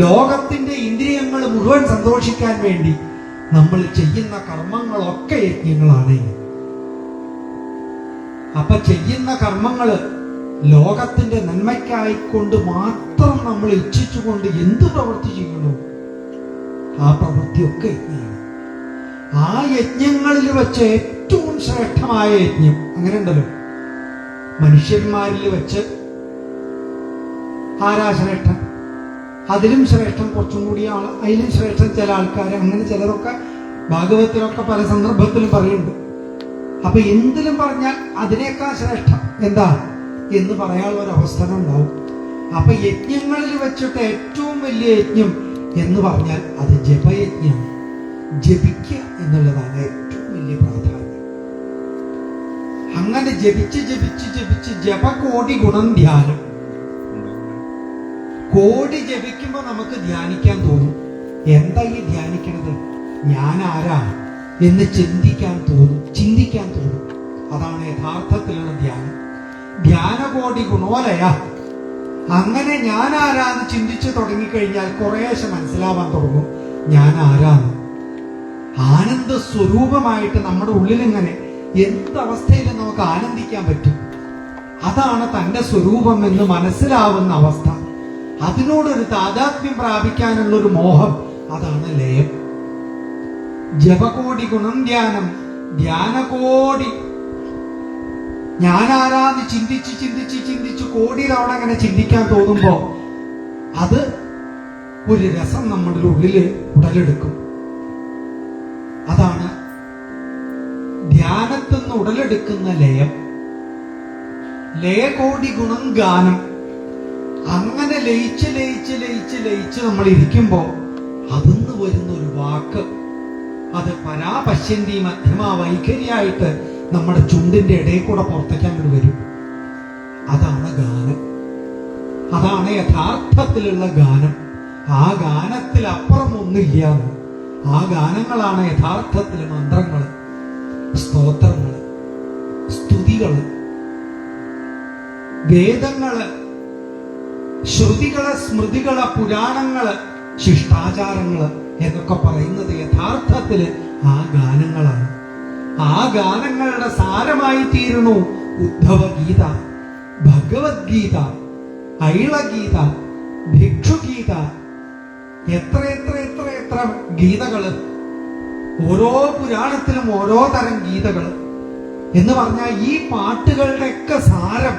ലോകത്തിന്റെ ഇന്ദ്രിയങ്ങൾ മുഴുവൻ സന്തോഷിക്കാൻ വേണ്ടി നമ്മൾ ചെയ്യുന്ന കർമ്മങ്ങളൊക്കെ യജ്ഞങ്ങളാണ്. അപ്പൊ ചെയ്യുന്ന കർമ്മങ്ങള് ലോകത്തിന്റെ നന്മയ്ക്കായിക്കൊണ്ട് മാത്രം നമ്മൾ ഇച്ഛിച്ചുകൊണ്ട് എന്ത് പ്രവൃത്തി ചെയ്യുന്നു, ആ പ്രവൃത്തിയൊക്കെ യജ്ഞമാണ്. ആ യജ്ഞങ്ങളിൽ വെച്ച് ഏറ്റവും ശ്രേഷ്ഠമായ യജ്ഞം, അങ്ങനെ ഉണ്ടല്ലോ, മനുഷ്യന്മാരിൽ വെച്ച് ആരാ ശ്രേഷ്ഠൻ? അതിലും ശ്രേഷ്ഠം കുറച്ചും കൂടി അതിലും ശ്രേഷ്ഠം ചില ആൾക്കാർ, അങ്ങനെ ചിലരൊക്കെ ഭാഗവത്തിലൊക്കെ പല സന്ദർഭത്തിലും പറയുന്നുണ്ട്. അപ്പൊ എന്തിലും പറഞ്ഞാൽ അതിനേക്കാൾ ശ്രേഷ്ഠം എന്താ എന്ന് പറയാനുള്ള ഒരു അവസരം ഉണ്ടാവും. അപ്പൊ യജ്ഞങ്ങളിൽ വെച്ചിട്ട് ഏറ്റവും വലിയ യജ്ഞം എന്ന് പറഞ്ഞാൽ അത് ജപയജ്ഞം. ജപിക്കുക എന്നുള്ളതാണ് ഏറ്റവും വലിയ പ്രാധാന്യം. അങ്ങനെ ജപിച്ച് ജപിച്ച് ജപിച്ച് ജപകോടി ഗുണം ധ്യാനം. കോടി ജപിക്കുമ്പോ നമുക്ക് ധ്യാനിക്കാൻ തോന്നും. എന്താ ഈ ധ്യാനിക്കണത്? ഞാൻ ആരാ എന്ന് ചിന്തിക്കാൻ തോന്നും. അതാണ് യഥാർത്ഥത്തിലുള്ള ധ്യാനം. ധ്യാനകോടി ഗുണോലയ. അങ്ങനെ ഞാൻ ആരാന്ന് ചിന്തിച്ചു തുടങ്ങിക്കഴിഞ്ഞാൽ കുറേശ്ശെ മനസ്സിലാവാൻ തുടങ്ങും ഞാൻ ആരാന്ന്. ആനന്ദ സ്വരൂപമായിട്ട് നമ്മുടെ ഉള്ളിലിങ്ങനെ എന്തവസ്ഥയിലും നമുക്ക് ആനന്ദിക്കാൻ പറ്റും. അതാണ് തന്റെ സ്വരൂപം എന്ന് മനസ്സിലാവുന്ന അവസ്ഥ. അതിനോടൊരു താദാത്മ്യം പ്രാപിക്കാനുള്ള ഒരു മോഹം, അതാണ് ലയം. ജപകോടി ഗുണം ധ്യാനം. ധ്യാനകോടി. ഞാനാരാന്ന് ചിന്തിച്ച് ചിന്തിച്ച് ചിന്തിച്ച് കോടി തവണ അങ്ങനെ ചിന്തിക്കാൻ തോന്നുമ്പോ അത് ഒരു രസം നമ്മുടെ ഉള്ളില് ഉടലെടുക്കും. അതാണ് ധ്യാനത്തിൽ നിന്ന് ഉടലെടുക്കുന്ന ലയം. ലയകോടി ഗുണം ഗാനം. അങ്ങനെ ലയിച്ച് ലയിച്ച് ലയിച്ച് ലയിച്ച് നമ്മൾ ഇരിക്കുമ്പോ അതിന്ന് വരുന്ന ഒരു വാക്ക്, അത് പരാപശ്യന്തി മധ്യമ വൈഖരിയായിട്ട് നമ്മുടെ ചുണ്ടിന്റെ ഇടയിൽ കൂടെ പുറത്തേക്ക് അങ്ങോട്ട് വരും. അതാണ് ഗാനം. അതാണ് യഥാർത്ഥത്തിലുള്ള ഗാനം. ആ ഗാനത്തിൽ അപ്പുറം ഒന്നില്ല. ആ ഗാനങ്ങളാണ് യഥാർത്ഥത്തിൽ മന്ത്രങ്ങള്, സ്തോത്രങ്ങള്, സ്തുതികള്, വേദങ്ങള്, ശ്രുതികള്, സ്മൃതികള്, പുരാണങ്ങള്, ശിഷ്ടാചാരങ്ങള് എന്നൊക്കെ പറയുന്നത് യഥാർത്ഥത്തില് ആ ഗാനങ്ങളാണ്. ആ ഗാനങ്ങളുടെ സാരമായി തീരുന്നു ഉദ്ധവഗീത, ഭഗവത്ഗീത, ഐളഗീത, ഭിക്ഷുഗീത. എത്ര എത്ര എത്ര എത്ര ഗീതകള്! ഓരോ പുരാണത്തിലും ഓരോ തരം ഗീതകള് എന്ന് പറഞ്ഞാൽ ഈ പാട്ടുകളുടെയൊക്കെ സാരം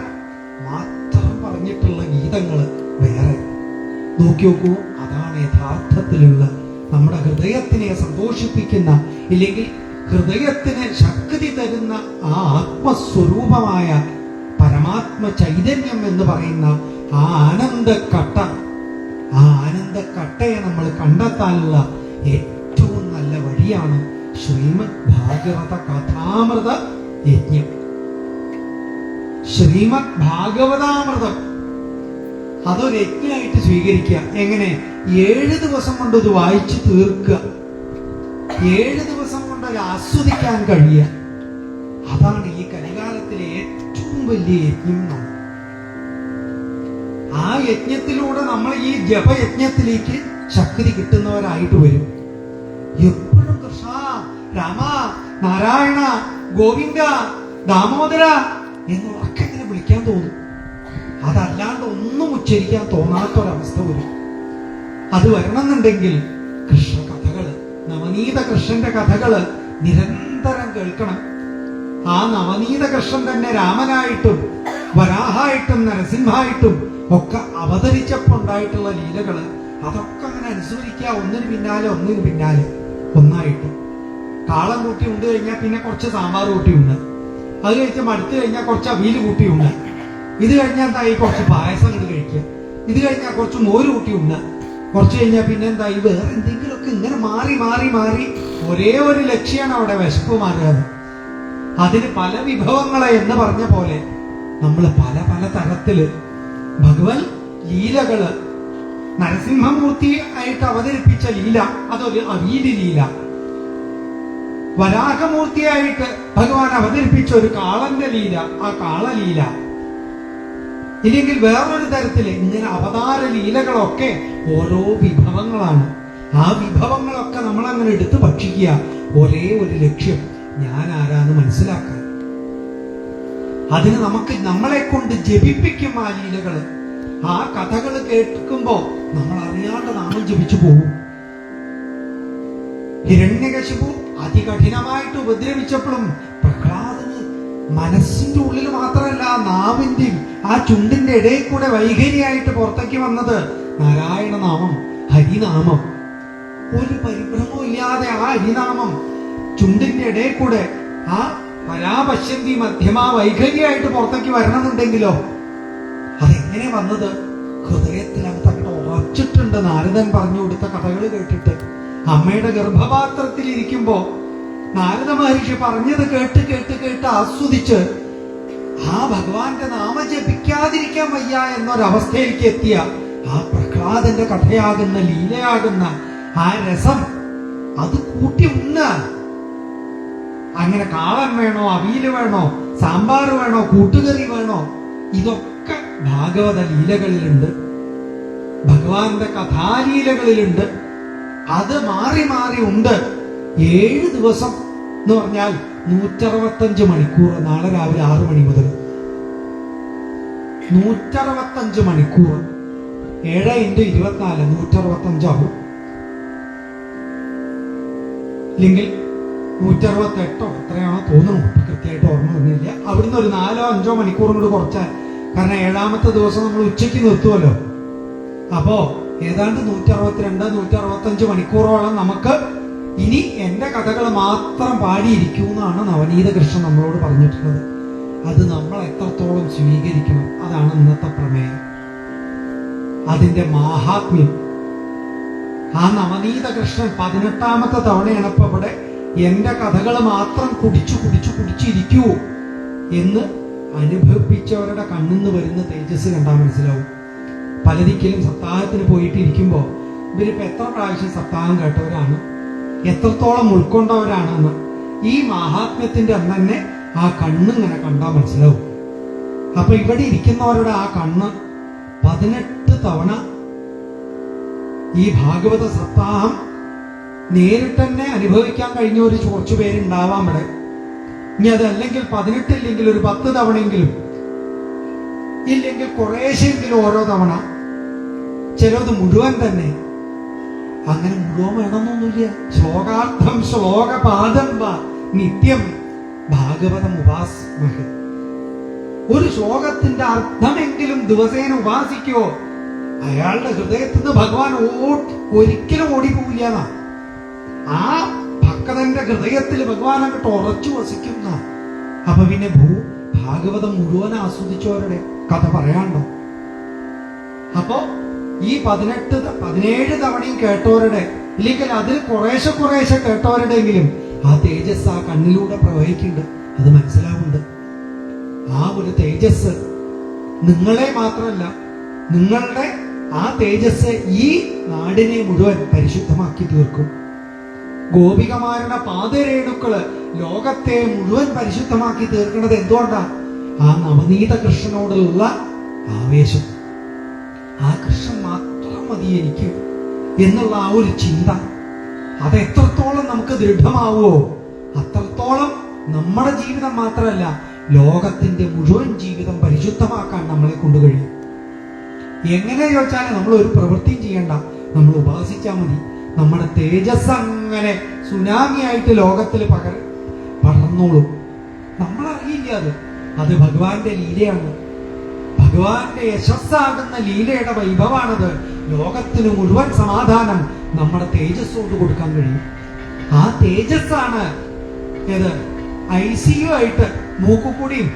മാത്രം പറഞ്ഞിട്ടുള്ള ഗീതങ്ങള് വേറെ. നോക്കി നോക്കൂ. അതാണ് യഥാർത്ഥത്തിലുള്ള നമ്മുടെ ഹൃദയത്തിനെ സന്തോഷിപ്പിക്കുന്ന, ഇല്ലെങ്കിൽ ഹൃദയത്തിന് ശക്തി തരുന്ന ആ ആത്മസ്വരൂപമായ പരമാത്മ ചൈതന്യം എന്ന് പറയുന്ന ആ ആനന്ദക്കട്ട. ആ ആനന്ദക്കട്ടയെ നമ്മൾ കണ്ടെത്താനുള്ള ഏറ്റവും നല്ല വഴിയാണ് ശ്രീമദ് ഭാഗവത കഥാമൃത യജ്ഞം. ശ്രീമദ് ഭാഗവതാമൃതം അതൊരു യജ്ഞമായിട്ട് സ്വീകരിക്കുക. എങ്ങനെ? 7 ദിവസം കൊണ്ട് ഇത് വായിച്ചു തീർക്കുക. 7 ദിവസം കൊണ്ട് അത് ആസ്വദിക്കാൻ കഴിയുക. അതാണ് ഈ കലികാലത്തിലെ ഏറ്റവും വലിയ യജ്ഞം. ആ യജ്ഞത്തിലൂടെ നമ്മൾ ഈ ജപയജ്ഞത്തിലേക്ക് ശക്തി കിട്ടുന്നവരായിട്ട് വരും. എപ്പോഴും കൃഷ്ണ, രാമ, നാരായണ, ഗോവിന്ദ, ദാമോദര എന്നൊക്കെ ഇങ്ങനെ വിളിക്കാൻ തോന്നും. അതല്ലാണ്ട് ഒന്നും ഉച്ചരിക്കാൻ തോന്നാത്തൊരവസ്ഥ വരും. അത് വരണമെന്നുണ്ടെങ്കിൽ കൃഷ്ണ കഥകള്, നവനീത കൃഷ്ണന്റെ കഥകള് നിരന്തരം കേൾക്കണം. ആ നവനീത കൃഷ്ണൻ തന്നെ രാമനായിട്ടും വരാഹായിട്ടും നരസിംഹായിട്ടും ഒക്കെ അവതരിച്ചപ്പോ ഉണ്ടായിട്ടുള്ള ലീലകള് അതൊക്കെ അങ്ങനെ അനുസ്മരിക്കുക. ഒന്നിന് പിന്നാലെ ഒന്നായിട്ട്. കാളം കൂട്ടി ഉണ്ട് കഴിഞ്ഞാൽ പിന്നെ കുറച്ച് സാമ്പാർ കൂട്ടി ഉണ്ട്. അത് കഴിച്ച് മടുത്തു കഴിഞ്ഞാൽ കുറച്ച് അവിയൽ കൂട്ടി ഉണ്ട്. ഇത് കഴിഞ്ഞാൽ എന്തായി? കുറച്ച് പായസം കൊണ്ട് കഴിക്കുക. ഇത് കഴിഞ്ഞാൽ കുറച്ച് മോര് കൂട്ടി ഉണ്ട്. കുറച്ച് കഴിഞ്ഞാൽ പിന്നെ എന്തായി? വേറെ എന്തെങ്കിലുമൊക്കെ ഇങ്ങനെ മാറി മാറി മാറി ഒരേ ഒരു ലക്ഷ്യമാണ് അവിടെ, വിശപ്പ് മാറുക. അതിന് പല വിഭവങ്ങളെ എന്ന് പറഞ്ഞ പോലെ നമ്മൾ പല പല തരത്തില് ഭഗവത് ലീലകള്. നരസിംഹമൂർത്തി ആയിട്ട് അവതരിപ്പിച്ച ലീല അതൊരു അവിയല് ലീല. വരാഹമൂർത്തിയായിട്ട് ഭഗവാൻ അവതരിപ്പിച്ച ഒരു കാളന്റെ ലീല, ആ കാളലീല. ഇല്ലെങ്കിൽ വേറൊരു തരത്തില് ഇങ്ങനെ അവതാര ലീലകളൊക്കെ ഓരോ വിഭവങ്ങളാണ്. ആ വിഭവങ്ങളൊക്കെ നമ്മൾ അങ്ങനെ എടുത്ത് ഭക്ഷിക്കുക. ഒരേ ഒരു ലക്ഷ്യം, ഞാൻ ആരാന്ന് മനസ്സിലാക്കാൻ. അതിന് നമുക്ക് നമ്മളെ കൊണ്ട് ജപിപ്പിക്കും ആ ലീലകള്. ആ കഥകൾ കേൾക്കുമ്പോ നമ്മൾ അറിയാണ്ട് നാമം ജപിച്ചു പോകും. ഹിരണ്യകശിപു അതികഠിനമായിട്ട് ഉപദ്രവിച്ചപ്പോഴും പ്രഹ്ലാദന് മനസ്സിന്റെ ഉള്ളിൽ മാത്രമല്ല, നാവിന്റെയും ആ ചുണ്ടിന്റെ ഇടയിൽ കൂടെ വൈഖരിയായിട്ട് പുറത്തേക്ക് വന്നത് നാരായണ നാമം, ഹരിനാമം. ഒരു പരിഭ്രമവും ഇല്ലാതെ ആ ഹരിനാമം ചുണ്ടിന്റെ ഇടയിൽ കൂടെ ആ പരാപശ്യന്തി മധ്യമ വൈഖരിയായിട്ട് പുറത്തേക്ക് വരണമെന്നുണ്ടെങ്കിലോ അതെങ്ങനെ വന്നത്? ഹൃദയത്തിൽ അങ്ങോട്ട് ഉറച്ചിട്ടുണ്ട്. നാരദൻ പറഞ്ഞു കൊടുത്ത കഥകൾ കേട്ടിട്ട് അമ്മയുടെ ഗർഭപാത്രത്തിൽ ഇരിക്കുമ്പോ നാരദ മഹർഷി പറഞ്ഞത് കേട്ട് കേട്ട് കേട്ട് ആസ്വദിച്ച് ആ ഭഗവാന്റെ നാമ ജപിക്കാതിരിക്കാൻ വയ്യ എന്നൊരവസ്ഥയിലേക്ക് എത്തിയ ആ പ്രഹ്ലാദന്റെ കഥയാകുന്ന ലീലയാകുന്ന ആ രസം അത് കൂട്ടി ഉണ്ണ. അങ്ങനെ കാളൻ വേണോ, അവിയല് വേണോ, സാമ്പാർ വേണോ, കൂട്ടുകറി വേണോ, ഇതൊക്കെ ഭാഗവത ലീലകളിലുണ്ട്, ഭഗവാന്റെ കഥാലീലകളിലുണ്ട്. അത് മാറി മാറി ഉണ്ട്. 7 ദിവസം എന്ന് പറഞ്ഞാൽ 165 മണിക്കൂർ. നാളെ രാവിലെ 6 മണി മുതൽ 165 മണിക്കൂർ. 7 × 24 165 ആവും. ഇല്ലെങ്കിൽ 168 എത്രയാണോ തോന്നുന്നു, കൃത്യമായിട്ട് ഓർമ്മ വരുന്നില്ല. അവിടുന്ന് ഒരു 4-5 മണിക്കൂറും കൂടി കുറച്ചാൽ, കാരണം 7ാമത്തെ ദിവസം നമ്മൾ ഉച്ചയ്ക്ക് നിർത്തുമല്ലോ. അപ്പോ ഏതാണ്ട് 162-165 മണിക്കൂറോളം നമുക്ക് ഇനി എന്റെ കഥകൾ മാത്രം പാടിയിരിക്കൂ എന്നാണ് നവനീത കൃഷ്ണൻ നമ്മളോട് പറഞ്ഞിട്ടുള്ളത്. അത് നമ്മൾ എത്രത്തോളം സ്വീകരിക്കണം, അതാണ് ഇന്നത്തെ പ്രമേയം. അതിന്റെ മാഹാത്മ്യം. ആ നവനീത കൃഷ്ണൻ 18ാമത്തെ തവണയാണ് ഇപ്പൊ ഇവിടെ എന്റെ കഥകൾ മാത്രം കുടിച്ചിരിക്കൂ എന്ന് അനുഭവിപ്പിച്ചവരുടെ കണ്ണിന്ന് വരുന്ന തേജസ് കണ്ടാൽ മനസ്സിലാവും. പലതിക്കലും സപ്താഹത്തിന് പോയിട്ടിരിക്കുമ്പോ ഇവരിപ്പോ എത്ര പ്രാവശ്യം സപ്താഹം കേട്ടവരാണ്, എത്രത്തോളം ഉൾക്കൊണ്ടവരാണെന്ന് ഈ മഹാത്മ്യത്തിന്റെ അന്ന് തന്നെ ആ കണ്ണിങ്ങനെ കണ്ടാൽ മനസ്സിലാവും. അപ്പൊ ഇവിടെ ഇരിക്കുന്നവരുടെ ആ കണ്ണ് 18 തവണ ഈ ഭാഗവത സപ്താഹം നേരിട്ട് തന്നെ അനുഭവിക്കാൻ കഴിഞ്ഞ ഒരു കുറച്ചു പേരുണ്ടാവാം ഇവിടെ. ഇനി അതല്ലെങ്കിൽ 18 ഇല്ലെങ്കിൽ ഒരു 10 തവണയെങ്കിലും, ഇല്ലെങ്കിൽ കുറേശ്ശെങ്കിലും ഓരോ തവണ, ചിലത് മുഴുവൻ തന്നെ. അങ്ങനെ മുഴുവൻ വേണമെന്നൊന്നുമില്ല. ശ്ലോകാർത്ഥം ശ്ലോകപാദം നിത്യം ഭാഗവതം ഉപാസ്മഹ. ഒരു ശ്ലോകത്തിന്റെ അർത്ഥമെങ്കിലും ദിവസേന ഉപാസിക്കോ, അയാളുടെ ഹൃദയത്തിൽ നിന്ന് ഭഗവാൻ ഒരിക്കലും ഓടിപ്പോവില്ല. ആ ഭക്തന്റെ ഹൃദയത്തിൽ ഭഗവാൻ അങ്ങോട്ട് ഉറച്ചു വസിക്കുന്ന. അപ്പൊ പിന്നെ ഭാഗവതം മുഴുവൻ ആസ്വദിച്ചവരുടെ കഥ പറയാണ്ടോ? അപ്പോ ഈ 17 തവണയും കേട്ടവരുടെ, ഇല്ലെങ്കിൽ അതിൽ കുറേശ്ശെ കേട്ടവരുടെയെങ്കിലും ആ തേജസ് ആ കണ്ണിലൂടെ പ്രവഹിക്കുന്നുണ്ട്. അത് മനസ്സിലാവുന്നുണ്ട്. ആ ഒരു തേജസ് നിങ്ങളെ മാത്രമല്ല, നിങ്ങളുടെ ആ തേജസ് ഈ നാടിനെ മുഴുവൻ പരിശുദ്ധമാക്കി തീർക്കും. ഗോപികമാരുടെ പാദരേണുക്കള് ലോകത്തെ മുഴുവൻ പരിശുദ്ധമാക്കി തീർക്കുന്നത് എന്തുകൊണ്ടാ? ആ നവനീത കൃഷ്ണനോടുള്ള ആവേശം. ആ കൃഷ്ണൻ മാത്രം മതി എനിക്ക് എന്നുള്ള ആ ഒരു ചിന്ത, അത് എത്രത്തോളം നമുക്ക് ദൃഢമാവോ അത്രത്തോളം നമ്മുടെ ജീവിതം മാത്രമല്ല ലോകത്തിന്റെ മുഴുവൻ ജീവിതം പരിശുദ്ധമാക്കാൻ നമ്മളെ കൊണ്ട് കഴിയും. എങ്ങനെ ചോദിച്ചാൽ നമ്മൾ ഒരു പ്രവൃത്തിയും ചെയ്യണ്ട, നമ്മൾ ഉപാസിച്ചാൽ മതി. നമ്മുടെ തേജസ് അങ്ങനെ സുനാമിയായിട്ട് ലോകത്തിൽ പടർന്നോളും. നമ്മളറിയില്ല അത് ഭഗവാന്റെ ലീലയാണ്. ഭഗവാന്റെ യശസ്സാകുന്ന ലീലയുടെ വൈഭവാണത്. ലോകത്തിന് മുഴുവൻ സമാധാനം നമ്മുടെ തേജസ്സോട് കൊടുക്കാൻ കഴിയും. ആ തേജസ്സാണ് ഏത് ICU ആയിട്ട് മൂക്കുകൂടിയും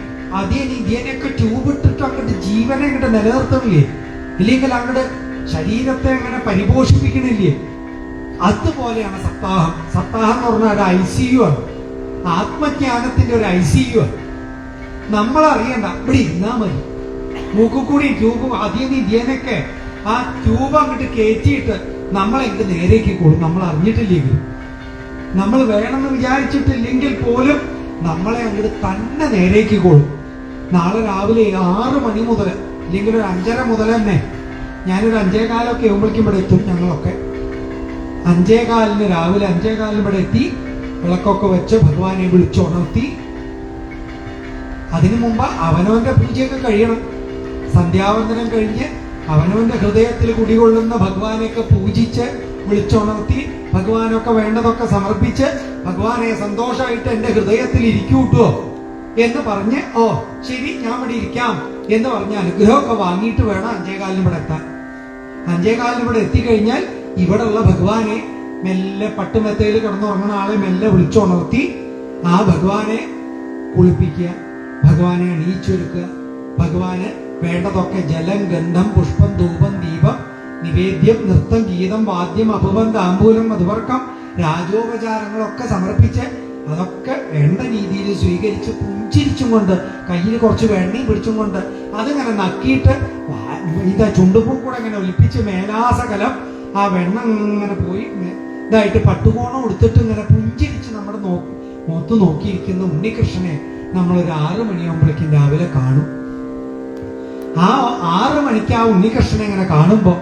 ഇതിനൊക്കെ ട്യൂബ് ഇട്ടിട്ട് അങ്ങോട്ട് ജീവനെ അങ്ങോട്ട് നിലനിർത്തണില്ലേ, ഇല്ലെങ്കിൽ അങ്ങോട്ട് ശരീരത്തെ അങ്ങനെ പരിപോഷിപ്പിക്കണില്ലേ? അതുപോലെയാണ് സപ്താഹം. സപ്താഹം എന്ന് പറഞ്ഞാൽ ഒരു ICU ആണ്. ആത്മജ്ഞാനത്തിന്റെ ഒരു ICU ആണ്. നമ്മളറിയണ്ട, ഇവിടെ ഇരുന്നാ മതി. മൂക്കുകൂടി ട്യൂബ് ഇതിനൊക്കെ ആ ട്യൂബ് അങ്ങോട്ട് കയറ്റിയിട്ട് നമ്മളെങ്ങോട്ട് നേരേക്കിക്കോളും. നമ്മൾ അറിഞ്ഞിട്ടില്ലെങ്കിൽ, നമ്മൾ വേണമെന്ന് വിചാരിച്ചിട്ടില്ലെങ്കിൽ പോലും നമ്മളെ അങ്ങോട്ട് തന്നെ നേരേക്കിക്കോളും. നാളെ രാവിലെ 6 മണി മുതൽ ഇല്ലെങ്കിൽ ഒരു 5:30 മുതൽ തന്നെ ഞാനൊരു 5:15 ആകുമ്പോഴേക്കും ഇവിടെ എത്തും. ഞങ്ങളൊക്കെ 5:15 രാവിലെ 5:15 ഇവിടെ എത്തി വിളക്കൊക്കെ വെച്ച് ഭഗവാനെ വിളിച്ചുണർത്തി. അതിനു മുമ്പ് അവനവന്റെ പൂജയൊക്കെ കഴിയണം. സന്ധ്യാവന്ദനം കഴിഞ്ഞ് അവനവന്റെ ഹൃദയത്തിൽ കുടികൊള്ളുന്ന ഭഗവാനെയൊക്കെ പൂജിച്ച് വിളിച്ചുണർത്തി ഭഗവാനൊക്കെ വേണ്ടതൊക്കെ സമർപ്പിച്ച് ഭഗവാനെ സന്തോഷമായിട്ട് എന്റെ ഹൃദയത്തിൽ ഇരിക്കൂട്ടോ എന്ന് പറഞ്ഞ് ഓ ശരി ഞാൻ ഇവിടെ ഇരിക്കാം എന്ന് പറഞ്ഞ് അനുഗ്രഹമൊക്കെ വാങ്ങിയിട്ട് വേണം 5:15 ഇവിടെ എത്താൻ. 5:15 ഇവിടെ എത്തിക്കഴിഞ്ഞാൽ ഇവിടെ ഉള്ള ഭഗവാനെ മെല്ലെ പട്ടുമെത്തയിൽ കിടന്നുറങ്ങുന്ന ആളെ മെല്ലെ വിളിച്ചുണർത്തി ആ ഭഗവാനെ കുളിപ്പിക്കുക, ഭഗവാനെ അണിയിച്ചൊരുക്കുക, ഭഗവാന് വേണ്ടതൊക്കെ ജലം, ഗന്ധം, പുഷ്പം, ധൂപം, ദീപം, നിവേദ്യം, നൃത്തം, ഗീതം, വാദ്യം, അഭുവം, താമ്പൂലം, മധുവർക്കം, രാജോപചാരങ്ങളൊക്കെ സമർപ്പിച്ച് അതൊക്കെ വേണ്ട രീതിയിൽ സ്വീകരിച്ച് പുഞ്ചിരിച്ചും കൊണ്ട് കയ്യിൽ കുറച്ച് വെണ്ണയും പിടിച്ചും കൊണ്ട് അതിങ്ങനെ നക്കിയിട്ട് ഇതാ ചുണ്ടുപൂ കൂടെ ഇങ്ങനെ ഒലിപ്പിച്ച് മേലാസകലം ആ വെണ്ണ ഇങ്ങനെ പോയി ഇതായിട്ട് പട്ടുകോണം എടുത്തിട്ട് ഇങ്ങനെ പുഞ്ചിരിച്ച് നമ്മുടെ മുഖത്ത് നോക്കിയിരിക്കുന്ന ഉണ്ണികൃഷ്ണനെ നമ്മളൊരു 6 മണിയാകുമ്പോഴേക്കും രാവിലെ കാണും. ആ 6 മണിക്ക് ആ ഉണ്ണികൃഷ്ണനെ ഇങ്ങനെ കാണുമ്പോ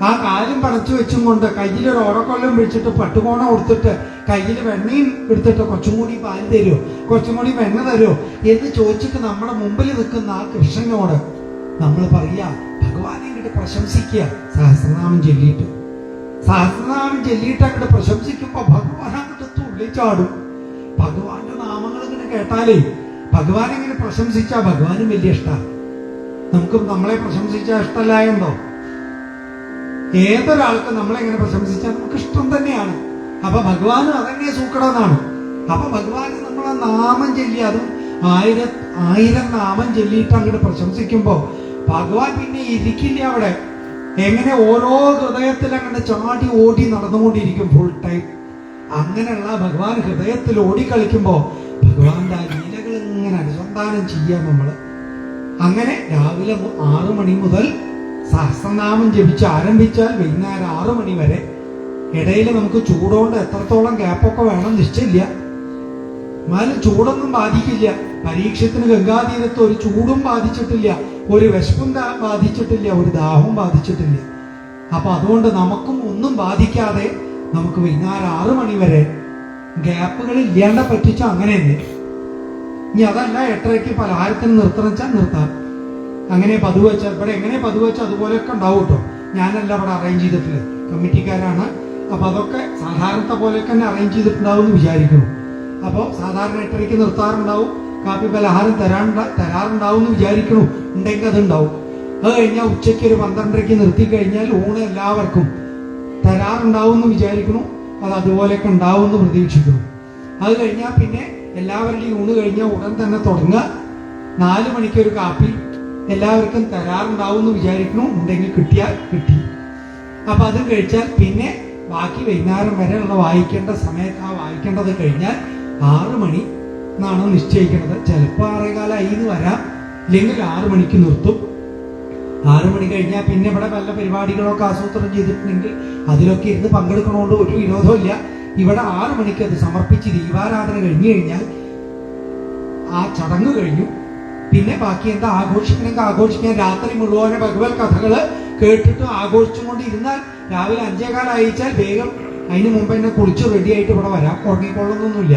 ആ കാലും പടച്ചു വെച്ചും കൊണ്ട് കയ്യിലൊരു ഓടക്കൊല്ലം പിടിച്ചിട്ട് പട്ടുകോണം കൊടുത്തിട്ട് കയ്യിൽ വെണ്ണയും എടുത്തിട്ട് കുറച്ചും കൂടി പാൽ തരുമോ, കുറച്ചും കൂടി വെണ്ണ തരുമോ എന്ന് ചോദിച്ചിട്ട് നമ്മുടെ മുമ്പിൽ നിൽക്കുന്ന ആ കൃഷ്ണനോട് നമ്മൾ പറയാ ഭഗവാനെ ഇങ്ങോട്ട് പ്രശംസിക്കുക. സഹസ്രനാമം ചൊല്ലിയിട്ട് അങ്ങോട്ട് പ്രശംസിക്കുമ്പോ ഭഗവാൻ അങ്ങോട്ട് തുള്ളിച്ചാടും. ഭഗവാന്റെ നാമങ്ങൾ ഇങ്ങനെ കേട്ടാലേ ഭഗവാനെ ഇങ്ങനെ പ്രശംസിച്ചാ ഭഗവാനും വലിയ ഇഷ്ടമാണ്. നമുക്ക് നമ്മളെ പ്രശംസിച്ചാൽ ഇഷ്ടമല്ലായുണ്ടോ? ഏതൊരാൾക്ക് നമ്മളെങ്ങനെ പ്രശംസിച്ചാൽ നമുക്ക് ഇഷ്ടം തന്നെയാണ്. അപ്പൊ ഭഗവാനും അതന്നെ സൂക്കടന്നാണ്. അപ്പൊ ഭഗവാന് നമ്മളെ നാമം ചൊല്ലി, അതും 1000 നാമം ചൊല്ലിയിട്ട് അങ്ങോട്ട് പ്രശംസിക്കുമ്പോ ഭഗവാൻ പിന്നെ ഇരിക്കില്ല അവിടെ. എങ്ങനെ ഓരോ ഹൃദയത്തിൽ അങ്ങനെ ചാടി ഓടി നടന്നുകൊണ്ടിരിക്കും ഫുൾ ടൈം. അങ്ങനെയുള്ള ഭഗവാൻ ഹൃദയത്തിൽ ഓടിക്കളിക്കുമ്പോ ഭഗവാന്റെ ആ ലീലകൾ ഇങ്ങനെ അനുസന്ധാനം ചെയ്യാം നമ്മള്. അങ്ങനെ രാവിലെ 6 മണി മുതൽ സഹസ്രനാമം ജപിച്ച് ആരംഭിച്ചാൽ വൈകുന്നേരം 6 മണി വരെ. ഇടയിൽ നമുക്ക് ചൂടുകൊണ്ട് എത്രത്തോളം ഗ്യാപ്പൊക്കെ വേണം നിശ്ചയില്ല. എന്നാലും ചൂടൊന്നും ബാധിക്കില്ല. പരീക്ഷത്തിന് ഗംഗാതീരത്ത് ഒരു ചൂടും ബാധിച്ചിട്ടില്ല, ഒരു വിശപ്പും ബാധിച്ചിട്ടില്ല, ഒരു ദാഹവും ബാധിച്ചിട്ടില്ല. അപ്പൊ അതുകൊണ്ട് നമുക്കും ഒന്നും ബാധിക്കാതെ നമുക്ക് വൈകുന്നേരം 6 മണി വരെ ഗ്യാപ്പുകൾ ഇല്ലാണ്ട പറ്റിച്ച അങ്ങനെ തന്നെ. ഇനി അതല്ല 8:30 പലഹാരത്തിന് നിർത്തണം നിർത്താം. അങ്ങനെ പതിവ് വെച്ചാൽ ഇവിടെ എങ്ങനെ പതിവ് വെച്ചാൽ അതുപോലെയൊക്കെ ഉണ്ടാവും കേട്ടോ. ഞാനല്ല ഇവിടെ അറേഞ്ച് ചെയ്തിട്ടില്ല, കമ്മിറ്റിക്കാരാണ്. അപ്പൊ അതൊക്കെ സാധാരണത്തെ പോലെയൊക്കെ തന്നെ അറേഞ്ച് ചെയ്തിട്ടുണ്ടാവും എന്ന് വിചാരിക്കുന്നു. അപ്പോൾ സാധാരണ 8:30 നിർത്താറുണ്ടാവും. കാപ്പി പലഹാരം തരാറുണ്ടാവും എന്ന് വിചാരിക്കണു. ഉണ്ടെങ്കിൽ അതുണ്ടാവും. അത് കഴിഞ്ഞാൽ ഉച്ചയ്ക്ക് ഒരു 12:30 നിർത്തി കഴിഞ്ഞാൽ ഊണ് എല്ലാവർക്കും തരാറുണ്ടാവും എന്ന് വിചാരിക്കണു. അത് അതുപോലെയൊക്കെ ഉണ്ടാവും എന്ന് പ്രതീക്ഷിക്കുന്നു. അത് കഴിഞ്ഞാൽ പിന്നെ എല്ലാവരുടെയും ഊണ് കഴിഞ്ഞാൽ ഉടൻ തന്നെ തുടങ്ങുക. 4 മണിക്കൊരു കാപ്പി എല്ലാവർക്കും തരാറുണ്ടാവും എന്ന് വിചാരിക്കണു. ഉണ്ടെങ്കിൽ കിട്ടിയാൽ കിട്ടി. അപ്പൊ അത് കഴിച്ചാൽ പിന്നെ ബാക്കി വൈകുന്നേരം വരെ ഉള്ള വായിക്കേണ്ട സമയത്ത് ആ വായിക്കേണ്ടത് കഴിഞ്ഞാൽ 6 മണി എന്നാണ് നിശ്ചയിക്കുന്നത്. ചിലപ്പോൾ 6:15 വരാം, ഇല്ലെങ്കിൽ 6 മണിക്ക് നിർത്തും. 6 മണി കഴിഞ്ഞാൽ പിന്നെ ഇവിടെ വല്ല പരിപാടികളൊക്കെ ആസൂത്രണം ചെയ്തിട്ടുണ്ടെങ്കിൽ അതിലൊക്കെ ഇരുന്ന് പങ്കെടുക്കണോണ്ട് ഒരു വിരോധവും ഇല്ല. ഇവിടെ 6 മണിക്ക് അത് സമർപ്പിച്ച് ദീപാരാധന കഴിഞ്ഞു കഴിഞ്ഞാൽ ആ ചടങ്ങ് കഴിഞ്ഞു. പിന്നെ ബാക്കി എന്താ ആഘോഷിക്കണമെങ്കിൽ ആഘോഷിക്കാൻ. രാത്രി മുഴുവനെ ഭഗവത് കഥകള് കേട്ടിട്ട് ആഘോഷിച്ചും കൊണ്ട് ഇരുന്നാൽ രാവിലെ 5:15 അയച്ചാൽ വേഗം അതിന് മുമ്പ് തന്നെ കുളിച്ച് റെഡിയായിട്ട് ഇവിടെ വരാം. ഉറങ്ങിക്കൊള്ളുന്നൊന്നുമില്ല.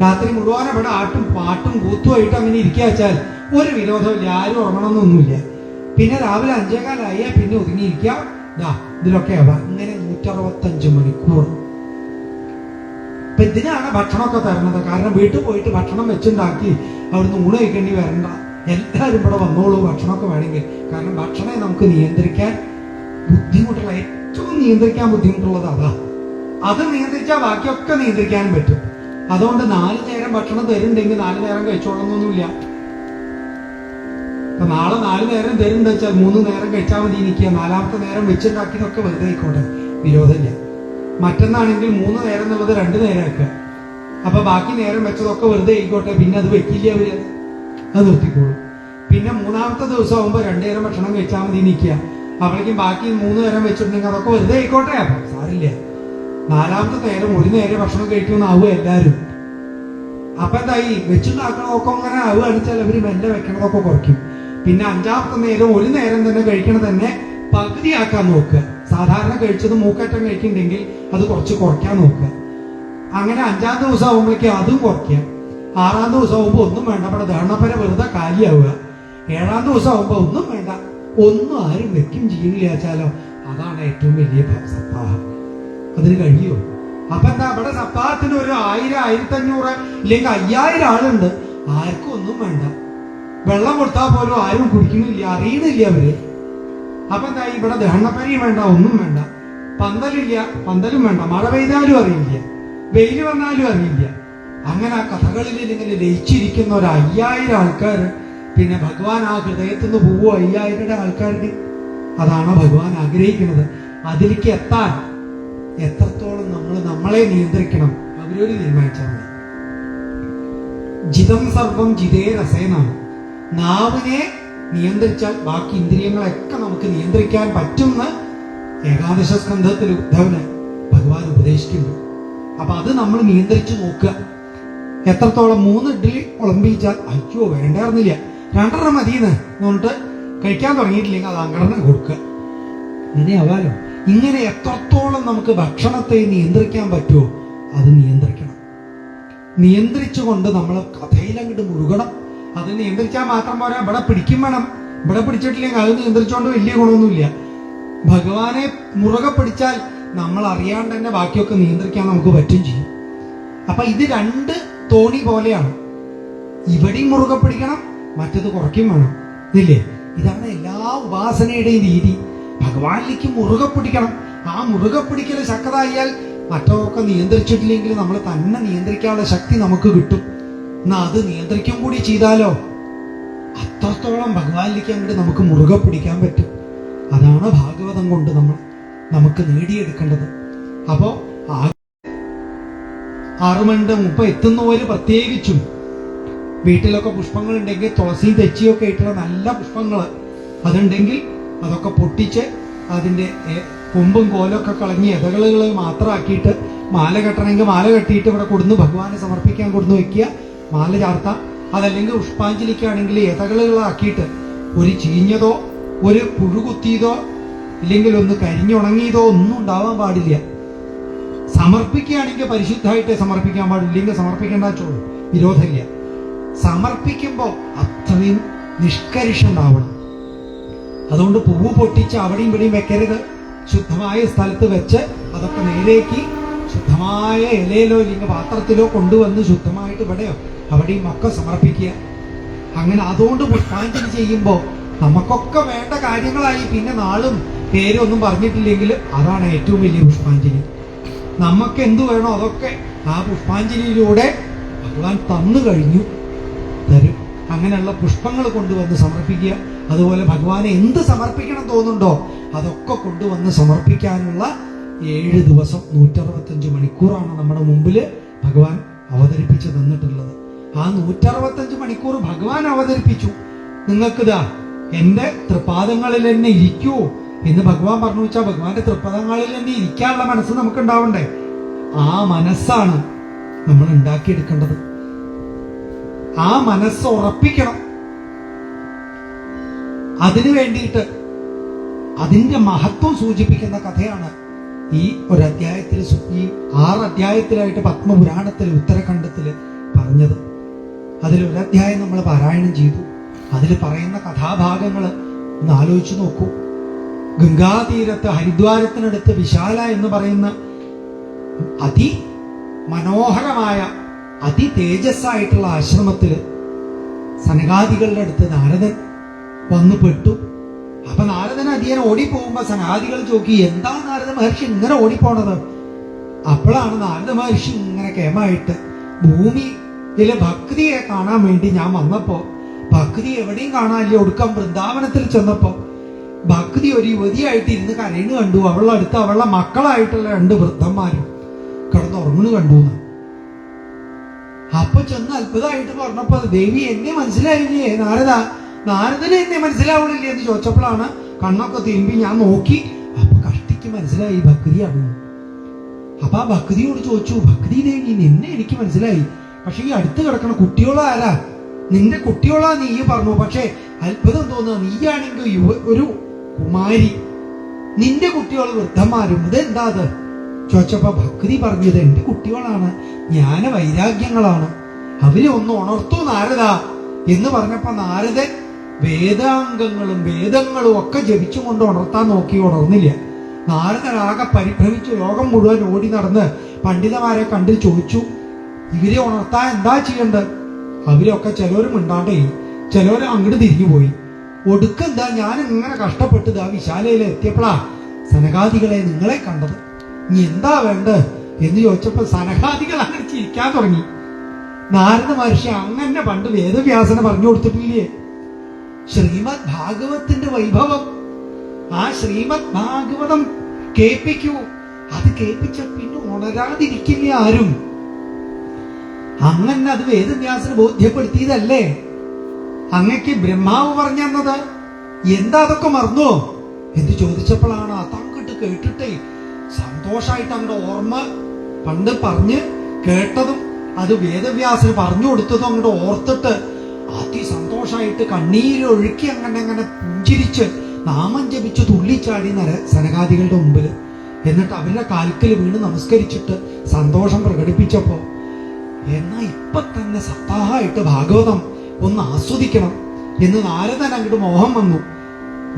രാത്രി മുഴുവൻ ഇവിടെ ആട്ടും പാട്ടും കൂത്തുമായിട്ട് അങ്ങനെ ഇരിക്കുക വെച്ചാൽ ഒരു വിരോധമില്ല. ആരും ഉറങ്ങണമെന്നൊന്നുമില്ല. പിന്നെ രാവിലെ 5:15 പിന്നെ ഒതുങ്ങിയിരിക്കുക. ഇതിലൊക്കെ ഇങ്ങനെ 165 മണിക്കൂർ. അപ്പൊ ഇതിനാണ് ഭക്ഷണമൊക്കെ തരുന്നത്. കാരണം വീട്ടിൽ പോയിട്ട് ഭക്ഷണം വെച്ചുണ്ടാക്കി അവിടുന്ന് ഊണ് കഴിക്കേണ്ടി വരണ്ട. എല്ലാവരും ഇവിടെ വന്നോളൂ ഭക്ഷണമൊക്കെ വേണമെങ്കിൽ. കാരണം ഭക്ഷണം നമുക്ക് നിയന്ത്രിക്കാൻ ബുദ്ധിമുട്ടുള്ള, ഏറ്റവും നിയന്ത്രിക്കാൻ ബുദ്ധിമുട്ടുള്ളത് അതാ. അത് നിയന്ത്രിച്ചാൽ ബാക്കിയൊക്കെ നിയന്ത്രിക്കാനും പറ്റും. അതുകൊണ്ട് 4 നേരം ഭക്ഷണം തരുന്നുണ്ടെങ്കിൽ 4 നേരം കഴിച്ചോളണമെന്നൊന്നുമില്ല. അപ്പൊ നാളെ 4 നേരം തരുന്നുണ്ട് വെച്ചാൽ 3 നേരം കഴിച്ചാൽ മതി നിൽക്കുക. 4ാമത്തെ നേരം വെച്ചുണ്ടാക്കിയതൊക്കെ വെറുതെ ആയിക്കോട്ടെ, വിരോധമില്ല. മറ്റന്നാണെങ്കിൽ 3 നേരം എന്നുള്ളത് 2 നേരം വെക്കുക. അപ്പൊ ബാക്കി നേരം വെച്ചതൊക്കെ വെറുതെ ആയിക്കോട്ടെ. പിന്നെ അത് വെക്കില്ല അവര്, അത് നിർത്തിക്കോളും. പിന്നെ 3ാമത്തെ ദിവസം ആകുമ്പോൾ 2 നേരം ഭക്ഷണം കഴിച്ചാൽ മതി നിൽക്കുക. അപ്പോഴേക്കും ബാക്കി 3 നേരം വെച്ചിട്ടുണ്ടെങ്കിൽ അതൊക്കെ വെറുതെ ആയിക്കോട്ടെ, അപ്പൊ സാരില്ല. 4ാമത്തെ നേരം 1 നേരം ഭക്ഷണം കഴിക്കുമെന്നാവുക എല്ലാവരും. അപ്പൊ എന്തായി വെച്ചുണ്ടാക്കണതൊക്കെ അങ്ങനെ ആവുകയാണ്. ചിലവര് മെല്ലെ വെക്കണതൊക്കെ കുറയ്ക്കും. പിന്നെ അഞ്ചാമത്തെ നേരം ഒരു നേരം തന്നെ കഴിക്കണത് തന്നെ പകുതിയാക്കാൻ നോക്കുക. സാധാരണ കഴിച്ചത് മൂക്കറ്റം കഴിക്കുന്നുണ്ടെങ്കിൽ അത് കുറച്ച് കുറയ്ക്കാൻ നോക്കുക. അങ്ങനെ 5-ാം ദിവസം ആകുമ്പോഴേക്ക് അതും കുറയ്ക്കുക. 6-ാം ദിവസം ആകുമ്പോൾ ഒന്നും വേണ്ട, ഇവിടെ ദഹനപ്പര വെറുതെ കാലിയാവുക. 7-ാം ദിവസം ആകുമ്പോൾ ഒന്നും വേണ്ട, ഒന്നും ആരും വെക്കും ചെയ്യില്ല വെച്ചാലോ, അതാണ് ഏറ്റവും വലിയ സപ്താഹം. അതിന് കഴിയുമോ? അപ്പൊ എന്താ, ഇവിടെ സപ്താഹത്തിന് ഒരു 1000, 1500 ഇല്ലെങ്കിൽ 5000 ആളുണ്ട്, ആർക്കും ഒന്നും വേണ്ട. വെള്ളം കൊടുത്താൽ പോലും ആരും കുടിക്കുന്നില്ല, അറിയണില്ല അവര്. അപ്പൊ എന്താ, ഇവിടെ ദഹനപ്പരിയും വേണ്ട, ഒന്നും വേണ്ട, പന്തലില്ല, പന്തലും വേണ്ട, മഴ പെയ്താലും അറിയില്ല, വെയില് വന്നാലും അറിയില്ല. അങ്ങനെ ആ കഥകളിൽ ഇങ്ങനെ ലയിച്ചിരിക്കുന്ന ഒരു 5000 ആൾക്കാർ, പിന്നെ ഭഗവാൻ ആ ഹൃദയത്തിൽ നിന്ന് പോവോ 5000 ആൾക്കാരുടെ? അതാണ് ഭഗവാൻ ആഗ്രഹിക്കുന്നത്. അതിലേക്ക് എത്താൻ എത്രത്തോളം നമ്മൾ നമ്മളെ നിയന്ത്രിക്കണം, അവരോട് തീരുമാനിച്ചാൽ മതി. ജിതം സർവം ജിതേ രസേനാണ്. നാവിനെ നിയന്ത്രിച്ചാൽ ബാക്കി ഇന്ദ്രിയങ്ങളൊക്കെ നമുക്ക് നിയന്ത്രിക്കാൻ പറ്റുമെന്ന് ഏകാദശ സ്കന്ധത്തിൽ ഉദ്ധവന് ഭഗവാൻ ഉപദേശിക്കുന്നു. അപ്പൊ അത് നമ്മൾ നിയന്ത്രിച്ചു നോക്കുക. എത്രത്തോളം 3 ഇഡ്ഡലി ഉളമ്പിച്ചാൽ അയ്യോ വേണ്ടായിരുന്നില്ല, 2 മതിയെന്ന് പറഞ്ഞിട്ട് കഴിക്കാൻ തുടങ്ങിയിട്ടില്ലെങ്കിൽ അത് അങ്ങനെ കൊടുക്കുക. ഇങ്ങനെ ആവാലോ. ഇങ്ങനെ എത്രത്തോളം നമുക്ക് ഭക്ഷണത്തെ നിയന്ത്രിക്കാൻ പറ്റുമോ അത് നിയന്ത്രിക്കണം. നിയന്ത്രിച്ചുകൊണ്ട് നമ്മൾ കഥയിലങ്ങോട്ട് മുഴുകണം. അത് നിയന്ത്രിച്ചാൽ മാത്രം പോരാ, ഇവിടെ പിടിക്കും വേണം. ഇവിടെ പിടിച്ചിട്ടില്ലെങ്കിൽ അത് നിയന്ത്രിച്ചുകൊണ്ട് വലിയ ഗുണമൊന്നുമില്ല. ഭഗവാനെ മുറുകെ പിടിച്ചാൽ നമ്മൾ അറിയാണ്ട് തന്നെ ബാക്കിയൊക്കെ നിയന്ത്രിക്കാൻ നമുക്ക് പറ്റും ചെയ്യും. അപ്പൊ ഇത് 2 തോണി പോലെയാണ്. ഇവിടെയും മുറുകെ പിടിക്കണം, മറ്റത് കുറയ്ക്കും വേണം, ഇല്ലേ? ഇതാണ് എല്ലാ ഉപാസനയുടെയും രീതി. ഭഗവാനിലേക്ക് മുറുകെ പിടിക്കണം. ആ മുറുകെ പിടിക്കൽ ശക്തമായാൽ മറ്റൊക്കെ നിയന്ത്രിച്ചിട്ടില്ലെങ്കിൽ നമ്മൾ തന്നെ നിയന്ത്രിക്കാനുള്ള ശക്തി നമുക്ക് കിട്ടും. എന്നാ അത് നിയന്ത്രിക്കും കൂടി ചെയ്താലോ അത്രത്തോളം ഭഗവാനിലേക്ക് അങ്ങോട്ട് നമുക്ക് മുറുകെ പിടിക്കാൻ പറ്റും. അതാണ് ഭാഗവതം കൊണ്ട് നമുക്ക് നേടിയെടുക്കേണ്ടത്. അപ്പോ 6 മണിന്റെ മുമ്പ് എത്തുന്നവര് പ്രത്യേകിച്ചും വീട്ടിലൊക്കെ പുഷ്പങ്ങൾ ഉണ്ടെങ്കിൽ തുളസി തെച്ചിയൊക്കെ ഇട്ടുള്ള നല്ല പുഷ്പങ്ങൾ അതുണ്ടെങ്കിൽ അതൊക്കെ പൊട്ടിച്ച് അതിന്റെ കൊമ്പും കോലൊക്കെ കളഞ്ഞ് ഇതകളുകൾ മാത്രമാക്കിയിട്ട് മാല കെട്ടണമെങ്കിൽ മാല കെട്ടിയിട്ട് ഇവിടെ കൊടുന്ന് ഭഗവാനെ സമർപ്പിക്കാൻ കൊടുന്ന് വെക്കുക, മാല ചാർത്താം. അതല്ലെങ്കിൽ പുഷ്പാഞ്ജലിക്കാണെങ്കിൽ ഇതകളുകളാക്കിയിട്ട് ഒരു ചീഞ്ഞതോ ഒരു പുഴുകുത്തിയതോ ഇല്ലെങ്കിൽ ഒന്ന് കരിഞ്ഞുണങ്ങിയതോ ഒന്നും ഉണ്ടാവാൻ പാടില്ല. സമർപ്പിക്കുകയാണെങ്കിൽ പരിശുദ്ധമായിട്ട് സമർപ്പിക്കാൻ പാടില്ല, ഇല്ലെങ്കിൽ സമർപ്പിക്കേണ്ട ചോളൂ, വിരോധമില്ല. സമർപ്പിക്കുമ്പോൾ അത്രയും നിഷ്കരിഷം ഉണ്ടാവണം. അതുകൊണ്ട് പൂവ് പൊട്ടിച്ച് അവിടെയും ഇവിടെയും വെക്കരുത്. ശുദ്ധമായ സ്ഥലത്ത് വെച്ച് അതൊക്കെ നേരേക്ക് ശുദ്ധമായ ഇലയിലോ ഇല്ലെങ്കിൽ പാത്രത്തിലോ കൊണ്ടുവന്ന് ശുദ്ധമായിട്ട് ഇവിടെയോ അവിടെയും ഒക്കെ സമർപ്പിക്കുക. അങ്ങനെ അതുകൊണ്ട് പുഷ്പാഞ്ജലി ചെയ്യുമ്പോൾ നമുക്കൊക്കെ വേണ്ട കാര്യങ്ങളായി. പിന്നെ നാളും പേരൊന്നും പറഞ്ഞിട്ടില്ലെങ്കിൽ അതാണ് ഏറ്റവും വലിയ പുഷ്പാഞ്ജലി. നമുക്ക് എന്തു വേണോ അതൊക്കെ ആ പുഷ്പാഞ്ജലിയിലൂടെ ഭഗവാൻ തന്നു കഴിഞ്ഞു തരും. അങ്ങനെയുള്ള പുഷ്പങ്ങൾ കൊണ്ടുവന്ന് സമർപ്പിക്കുക. അതുപോലെ ഭഗവാനെ എന്ത് സമർപ്പിക്കണം തോന്നുന്നുണ്ടോ അതൊക്കെ കൊണ്ടുവന്ന് സമർപ്പിക്കാനുള്ള 7 ദിവസം 165 മണിക്കൂറാണ് നമ്മുടെ മുമ്പില് ഭഗവാൻ അവതരിപ്പിച്ച് തന്നിട്ടുള്ളത്. ആ 165 മണിക്കൂർ ഭഗവാൻ അവതരിപ്പിച്ചു. നിങ്ങൾക്കിതാ എന്റെ തൃപ്പാദങ്ങളിൽ തന്നെ ഇരിക്കൂ എന്ന് ഭഗവാൻ പറഞ്ഞു വെച്ചാൽ ഭഗവാന്റെ തൃപ്പാദങ്ങളിൽ തന്നെ ഇരിക്കാനുള്ള മനസ്സ് നമുക്ക് ഉണ്ടാവണ്ടേ? ആ മനസ്സാണ് നമ്മൾ ഉണ്ടാക്കിയെടുക്കേണ്ടത്. ആ മനസ്സ് ഉറപ്പിക്കണം. അതിനു വേണ്ടിയിട്ട് അതിന്റെ മഹത്വം സൂചിപ്പിക്കുന്ന കഥയാണ് ഈ ഒരു അധ്യായത്തിൽ, ഈ 6 അധ്യായത്തിലായിട്ട് പത്മപുരാണത്തിൽ ഉത്തരഖണ്ഡത്തില് പറഞ്ഞത്. അതിലൊരധ്യായം നമ്മൾ പാരായണം ചെയ്തു. അതിൽ പറയുന്ന കഥാഭാഗങ്ങൾ ഒന്ന് ആലോചിച്ചു നോക്കൂ. ഗംഗാതീരത്ത് ഹരിദ്വാരത്തിനടുത്ത് വിശാല എന്ന് പറയുന്ന മനോഹരമായ തേജസ്സായിട്ടുള്ള ആശ്രമത്തില് സനകാദികളുടെ അടുത്ത് നാരദൻ വന്നു പെട്ടു. അപ്പൊ നാരദൻ അധികം ഓടിപ്പോകുമ്പോ സനകാദികൾ ചോക്കി, എന്താ നാരദ മഹർഷി ഇങ്ങനെ ഓടിപ്പോണത്? അപ്പോഴാണ് നാരദ മഹർഷി ഇങ്ങനെ കേമായിട്ട്, ഭൂമിയിലെ ഭക്തിയെ കാണാൻ വേണ്ടി ഞാൻ വന്നപ്പോ ഭക്തി എവിടെയും കാണാനില്ല. ഒടുക്കം വൃന്ദാവനത്തിൽ ചെന്നപ്പോ ഭക്തി ഒരു യുവതിയായിട്ട് ഇരുന്ന് കരയുന്നു കണ്ടു. അവളുടെ അടുത്ത് അവളുടെ മക്കളായിട്ടുള്ള 2 വൃദ്ധന്മാരും കിടന്നുറങ്ങുന്നു കണ്ടു. അപ്പൊ ചെന്ന് അത്ഭുതമായിട്ട് പറഞ്ഞപ്പോ, ദേവി എന്നെ മനസ്സിലായില്ലേ നാരദന് എന്നെ മനസ്സിലാവണില്ലേ എന്ന് ചോദിച്ചപ്പോഴാണ് കണ്ണൊക്കെ തിരുമ്പി ഞാൻ നോക്കി. അപ്പൊ കഷ്ടിക്ക് മനസ്സിലായി ഭക്തിയാണ്. അപ്പൊ ആ ഭക്തിയോട് ചോദിച്ചു, ഭക്തി ദേവി നിന്നെ എനിക്ക് മനസ്സിലായി, പക്ഷെ ഈ അടുത്ത് കിടക്കണ കുട്ടിയോളാ ആരാ? നിന്റെ കുട്ടിയോളാ നീ പറഞ്ഞു, പക്ഷെ അത്ഭുതം തോന്നുക, നീയാണെങ്കിൽ ഒരു കുമാരി, നിന്റെ കുട്ടികൾ വൃദ്ധന്മാരും, ഇതെന്താ അത് ചോദിച്ചപ്പോ ഭക്തി പറഞ്ഞത് എന്റെ കുട്ടികളാണ്, ജ്ഞാന വൈരാഗ്യങ്ങളാണ്, അവരെ ഒന്ന് ഉണർത്തൂ നാരദ എന്ന് പറഞ്ഞപ്പോ നാരദൻ വേദാംഗങ്ങളും വേദങ്ങളും ഒക്കെ ജപിച്ചുകൊണ്ട് ഉണർത്താൻ നോക്കി, ഉണർന്നില്ല. നാരദനാകെ പരിഭ്രമിച്ചു ലോകം മുഴുവൻ ഓടി നടന്ന് പണ്ഡിതന്മാരെ കണ്ട് ചോദിച്ചു, ഇവരെ ഉണർത്താൻ എന്താ ചെയ്യേണ്ടത്? അവരൊക്കെ ചിലവർ മിണ്ടാണ്ടേ, ചിലവർ അങ്ങോട്ട് തിരിഞ്ഞു പോയി. ഒടുക്കെന്താ, ഞാൻ ഇങ്ങനെ കഷ്ടപ്പെട്ടത് ആ വിശാലയിൽ എത്തിയപ്പോഴാ സനകാദികളെ നിങ്ങളെ കണ്ടത്, ഇനി എന്താ വേണ്ടത് എന്ന് ചോദിച്ചപ്പോ സനകാദികൾ അങ്ങനെ ചിരിക്കാൻ തുടങ്ങി. നാരദ മഹർഷി അങ്ങനെ പണ്ട് വേദവ്യാസനെ പറഞ്ഞു കൊടുത്തിട്ടില്ലേ ശ്രീമദ് ഭാഗവത്തിന്റെ വൈഭവം, ആ ശ്രീമദ് ഭാഗവതം കേൾപ്പിക്കൂ, അത് കേൾപ്പിച്ച പിന്നെ ഉണരാതിരിക്കില്ല ആരും. അങ്ങനെ അത് വേദവ്യാസന് ബോധ്യപ്പെടുത്തിയതല്ലേ. അങ്ങക്ക് ബ്രഹ്മാവ് പറഞ്ഞു തന്നത്, എന്താ അതൊക്കെ മറന്നോ എന്ന് ചോദിച്ചപ്പോഴാണ് അതങ്ങോട്ട് കേട്ടിട്ടേ സന്തോഷായിട്ട് അങ്ങോട്ട് ഓർമ്മ, പണ്ട് പറഞ്ഞ് കേട്ടതും അത് വേദവ്യാസന് പറഞ്ഞു കൊടുത്തതും അങ്ങോട്ട് ഓർത്തിട്ട് അതിസന്തോഷായിട്ട് കണ്ണീരൊഴുക്കി അങ്ങനെ പുഞ്ചിരിച്ച് നാമം ജപിച്ച് തുള്ളിച്ചാടി സനകാദികളുടെ മുമ്പിൽ. എന്നിട്ട് അവരുടെ കാൽക്കൽ വീണ് നമസ്കരിച്ചിട്ട് സന്തോഷം പ്രകടിപ്പിച്ചപ്പോ, എന്നാ ഇപ്പൊ തന്നെ സപ്താഹമായിട്ട് ഭാഗവതം ഒന്ന് ആസ്വദിക്കണം എന്ന് നാരദൻ അങ്ങോട്ട് മോഹം വന്നു.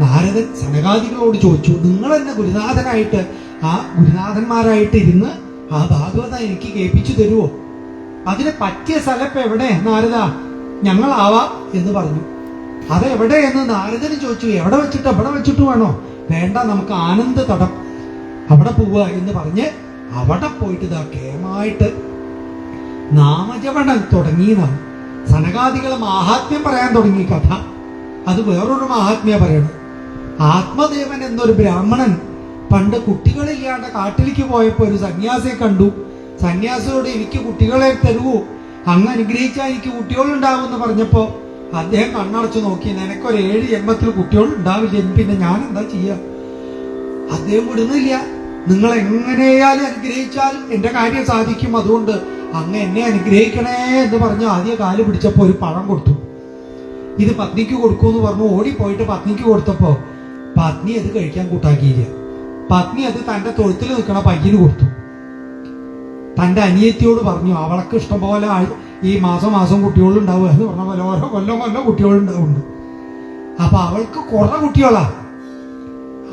നാരദൻ സനകാദികളോട് ചോദിച്ചു, നിങ്ങൾ എന്നെ ഗുരുനാഥനായിട്ട്, ആ ഗുരുനാഥന്മാരായിട്ട് ഇരുന്ന് ആ ഭാഗവതം എനിക്ക് കേൾപ്പിച്ചു തരുമോ? അതിന് പറ്റിയ സ്ഥലപ്പ് എവിടെ നാരദ, ഞങ്ങളാവാം എന്ന് പറഞ്ഞു. അതെവിടെ എന്ന് നാരദന് ചോദിച്ചു. എവിടെ വെച്ചിട്ട്? എവിടെ വെച്ചിട്ട് വേണോ? വേണ്ട, നമുക്ക് ആനന്ദ തടം അവിടെ പോവുക എന്ന് പറഞ്ഞ് അവിടെ പോയിട്ട് ഇതാ കേമായിട്ട് നാമജപണം തുടങ്ങിയതാണ്. സനകാദികളെ മാഹാത്മ്യം പറയാൻ തുടങ്ങി കഥ. അത് വേറൊരു മാഹാത്മ്യ പറയണം. ആത്മദേവൻ എന്നൊരു ബ്രാഹ്മണൻ പണ്ട് കുട്ടികളില്ലാണ്ട് കാട്ടിലേക്ക് പോയപ്പോ ഒരു സന്യാസിയെ കണ്ടു. സന്യാസിയോട് എനിക്ക് കുട്ടികളെ തരുവോ, അങ്ങ് അനുഗ്രഹിച്ചാൽ എനിക്ക് കുട്ടികളുണ്ടാവും എന്ന് പറഞ്ഞപ്പോ അദ്ദേഹം കണ്ണടച്ചു നോക്കി, നിനക്കൊരു 7 ജന്മത്തിൽ കുട്ടികൾ ഉണ്ടാവില്ല, പിന്നെ ഞാൻ എന്താ ചെയ്യാ? അദ്ദേഹം വിടുന്നില്ല. നിങ്ങൾ എങ്ങനെയാലും അനുഗ്രഹിച്ചാൽ എന്റെ കാര്യം സാധിക്കും, അതുകൊണ്ട് അങ്ങ് എന്നെ അനുഗ്രഹിക്കണേ എന്ന് പറഞ്ഞു ആദ്യ കാല് പിടിച്ചപ്പോ ഒരു പഴം കൊടുത്തു. ഇത് പത്നിക്ക് കൊടുക്കൂന്ന് പറഞ്ഞു. ഓടിപ്പോയിട്ട് പത്നിക്ക് കൊടുത്തപ്പോ പത്നി അത് കഴിക്കാൻ കൂട്ടാക്കിയില്ല. പത്നി അത് തന്റെ തൊഴുത്തിൽ നിൽക്കണ പയ്യന് കൊടുത്തു. തന്റെ അനിയത്തിയോട് പറഞ്ഞു, അവൾക്ക് ഇഷ്ടംപോലെ ഈ മാസം കുട്ടികളുണ്ടാവുക എന്ന് പറഞ്ഞ പോലെ ഓരോ കൊല്ലം കുട്ടികളുണ്ടാവുന്നുണ്ട്. അപ്പൊ അവൾക്ക് കുറെ കുട്ടികളാ,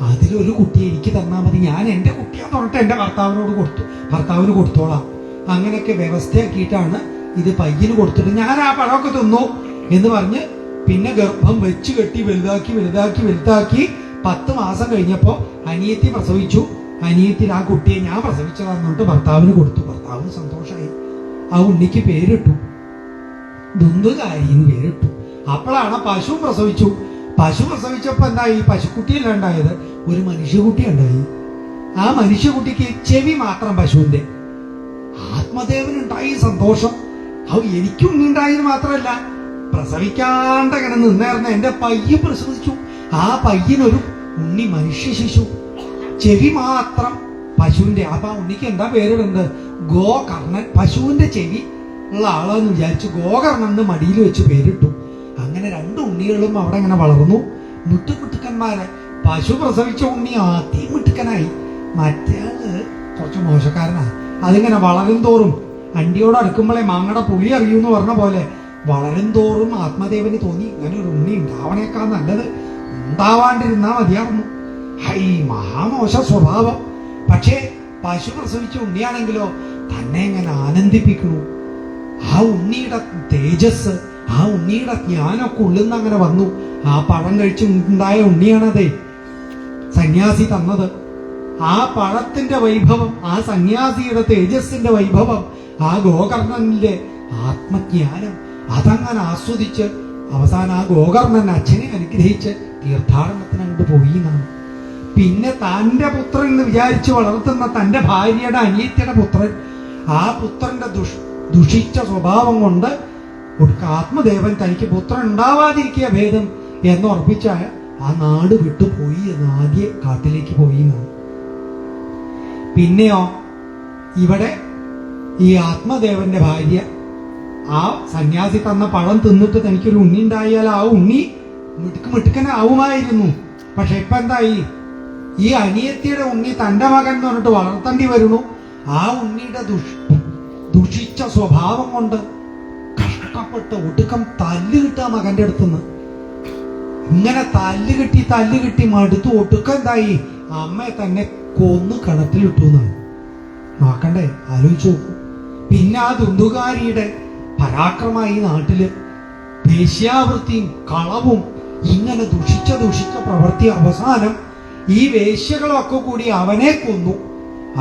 അതിലൊരു കുട്ടിയെ എനിക്ക് തന്നാൽ മതി, ഞാൻ എന്റെ കുട്ടിയാന്ന് പറഞ്ഞിട്ട് എന്റെ ഭർത്താവിന് കൊടുത്തോളാം. അങ്ങനെയൊക്കെ വ്യവസ്ഥയാക്കിയിട്ടാണ് ഇത് പയ്യന് കൊടുത്തിട്ട് ഞാൻ ആ പഴമൊക്കെ തിന്നു എന്ന് പറഞ്ഞ് പിന്നെ ഗർഭം വെച്ച് കെട്ടി വലുതാക്കി 10 മാസം കഴിഞ്ഞപ്പോ അനിയത്തി പ്രസവിച്ചു. അനിയത്തിൽ ആ കുട്ടിയെ ഞാൻ പ്രസവിച്ചതാന്നിട്ട് ഭർത്താവിന് കൊടുത്തു. ഭർത്താവിന് സന്തോഷമായി. ആ ഉണ്ണിക്ക് പേരിട്ടു, ദുന്ദുകാരിന്ന് പേരിട്ടു. അപ്പോഴാണ് പശു പ്രസവിച്ചു. പശു പ്രസവിച്ചപ്പോ എന്തായി? പശുക്കുട്ടിയല്ല ഉണ്ടായത്, ഒരു മനുഷ്യക്കുട്ടി ഉണ്ടായി. ആ മനുഷ്യക്കുട്ടിക്ക് ചെവി മാത്രം പശുവിന്റെ. ആത്മദേവനുണ്ടായി സന്തോഷം. എനിക്കും ഉണ്ണിണ്ടായെന്ന് മാത്രമല്ല, പ്രസവിക്കാണ്ട് അങ്ങനെ നിന്നായിരുന്ന എന്റെ പയ്യൻ പ്രസവിച്ചു. ആ പയ്യനൊരു ഉണ്ണി മനുഷ്യ ശിശു, ചെവി മാത്രം പശുവിന്റെ. അപ്പൊ ആ ഉണ്ണിക്ക് എന്താ പേരിടുന്നത്? ഗോകർണൻ. പശുവിന്റെ ചെവി ഉള്ള ആളെന്ന് വിചാരിച്ചു ഗോകർണൻ എന്ന് മടിയിൽ വെച്ച് പേരിട്ടു. അങ്ങനെ 2 ഉണ്ണികളും അവിടെ ഇങ്ങനെ വളർന്നു. മുട്ടുമുട്ടുക്കന്മാരെ. പശു പ്രസവിച്ച ഉണ്ണി മിട്ടുക്കനായി, മറ്റേയാള് കുറച്ച് മോശക്കാരനാണ്. അതിങ്ങനെ വളരും തോറും അണ്ടിയോട് അടുക്കുമ്പോഴേ മാങ്ങയുടെ പുളി അറിയൂന്ന് പറഞ്ഞ പോലെ വളരും തോറും ആത്മദേവന് തോന്നി ഇങ്ങനെ ഒരു ഉണ്ണി ഉണ്ടാവണേക്കാൾ നല്ലത് ഉണ്ടാവാണ്ടിരുന്നാ മതിയായിരുന്നു. ഹൈ, മഹാമോശ സ്വഭാവം. പക്ഷേ പശു പ്രസവിച്ച ഉണ്ണിയാണെങ്കിലോ തന്നെ എങ്ങനെ ആനന്ദിപ്പിക്കണു. ആ ഉണ്ണിയുടെ തേജസ്, ആ ഉണ്ണിയുടെ ജ്ഞാനമൊക്കെ ഉള്ളിന്ന് അങ്ങനെ വന്നു. ആ പഴം കഴിച്ചുണ്ടായ ഉണ്ണിയാണതേ സന്യാസി തന്നത്. ആ പഴത്തിന്റെ വൈഭവം, ആ സന്യാസിയുടെ തേജസ്സിന്റെ വൈഭവം, ആ ഗോകർണന്റെ ആത്മജ്ഞാനം, അതങ്ങനെ ആസ്വദിച്ച് അവസാനം ആ ഗോകർണൻ അച്ഛനെ അനുഗ്രഹിച്ച് തീർത്ഥാടനത്തിന് അങ്ങോട്ട് പോയി എന്നാണ്. പിന്നെ തന്റെ പുത്രൻ എന്ന് വിചാരിച്ച് വളർത്തുന്ന തന്റെ ഭാര്യയുടെ അനിയത്തിയുടെ പുത്രൻ, ആ പുത്രന്റെ ദുഷിച്ച സ്വഭാവം കൊണ്ട് ആത്മദേവൻ തനിക്ക് പുത്രൻ ഉണ്ടാവാതിരിക്കുക ഭേദം എന്നുറപ്പിച്ച ആ നാട് വിട്ടുപോയി എന്ന് ആദ്യ കാട്ടിലേക്ക് പോയി എന്നാണ്. പിന്നെയോ ഇവിടെ ഈ ആത്മദേവന്റെ ഭാര്യ ആ സന്യാസി തന്ന പഴം തിന്നിട്ട് തനിക്കൊരു ഉണ്ണി ഉണ്ടായാൽ ആ ഉണ്ണി മിടുക്കനാവുമായിരുന്നു. പക്ഷെ ഇപ്പൊ എന്തായി? ഈ അനിയത്തിയുടെ ഉണ്ണി തന്റെ മകൻ എന്ന് പറഞ്ഞിട്ട് വളർത്തേണ്ടി വരുന്നു. ആ ഉണ്ണിയുടെ ദുഷിച്ച സ്വഭാവം കൊണ്ട് കഷ്ടപ്പെട്ട് ഒടുക്കം തല്ല് കിട്ടുക മകന്റെ അടുത്തുനിന്ന്. ഇങ്ങനെ തല്ല് കിട്ടി മടുത്തു. ഒടുക്കം എന്തായി? അമ്മയെ തന്നെ കൊന്ന് കിണറ്റിലിട്ടു എന്നാണ്. നോക്കണ്ടേ? ആലോചിച്ചു നോക്കൂ. പിന്നെ ആ ദുന്ദുകാരിയുടെ പരാക്രമമായി നാട്ടില് വേശ്യാവൃത്തിയും കളവും ഇങ്ങനെ ദുഷിച്ച പ്രവൃത്തി അവസാനം ഈ വേശ്യകളൊക്കെ കൂടി അവനെ കൊന്നു.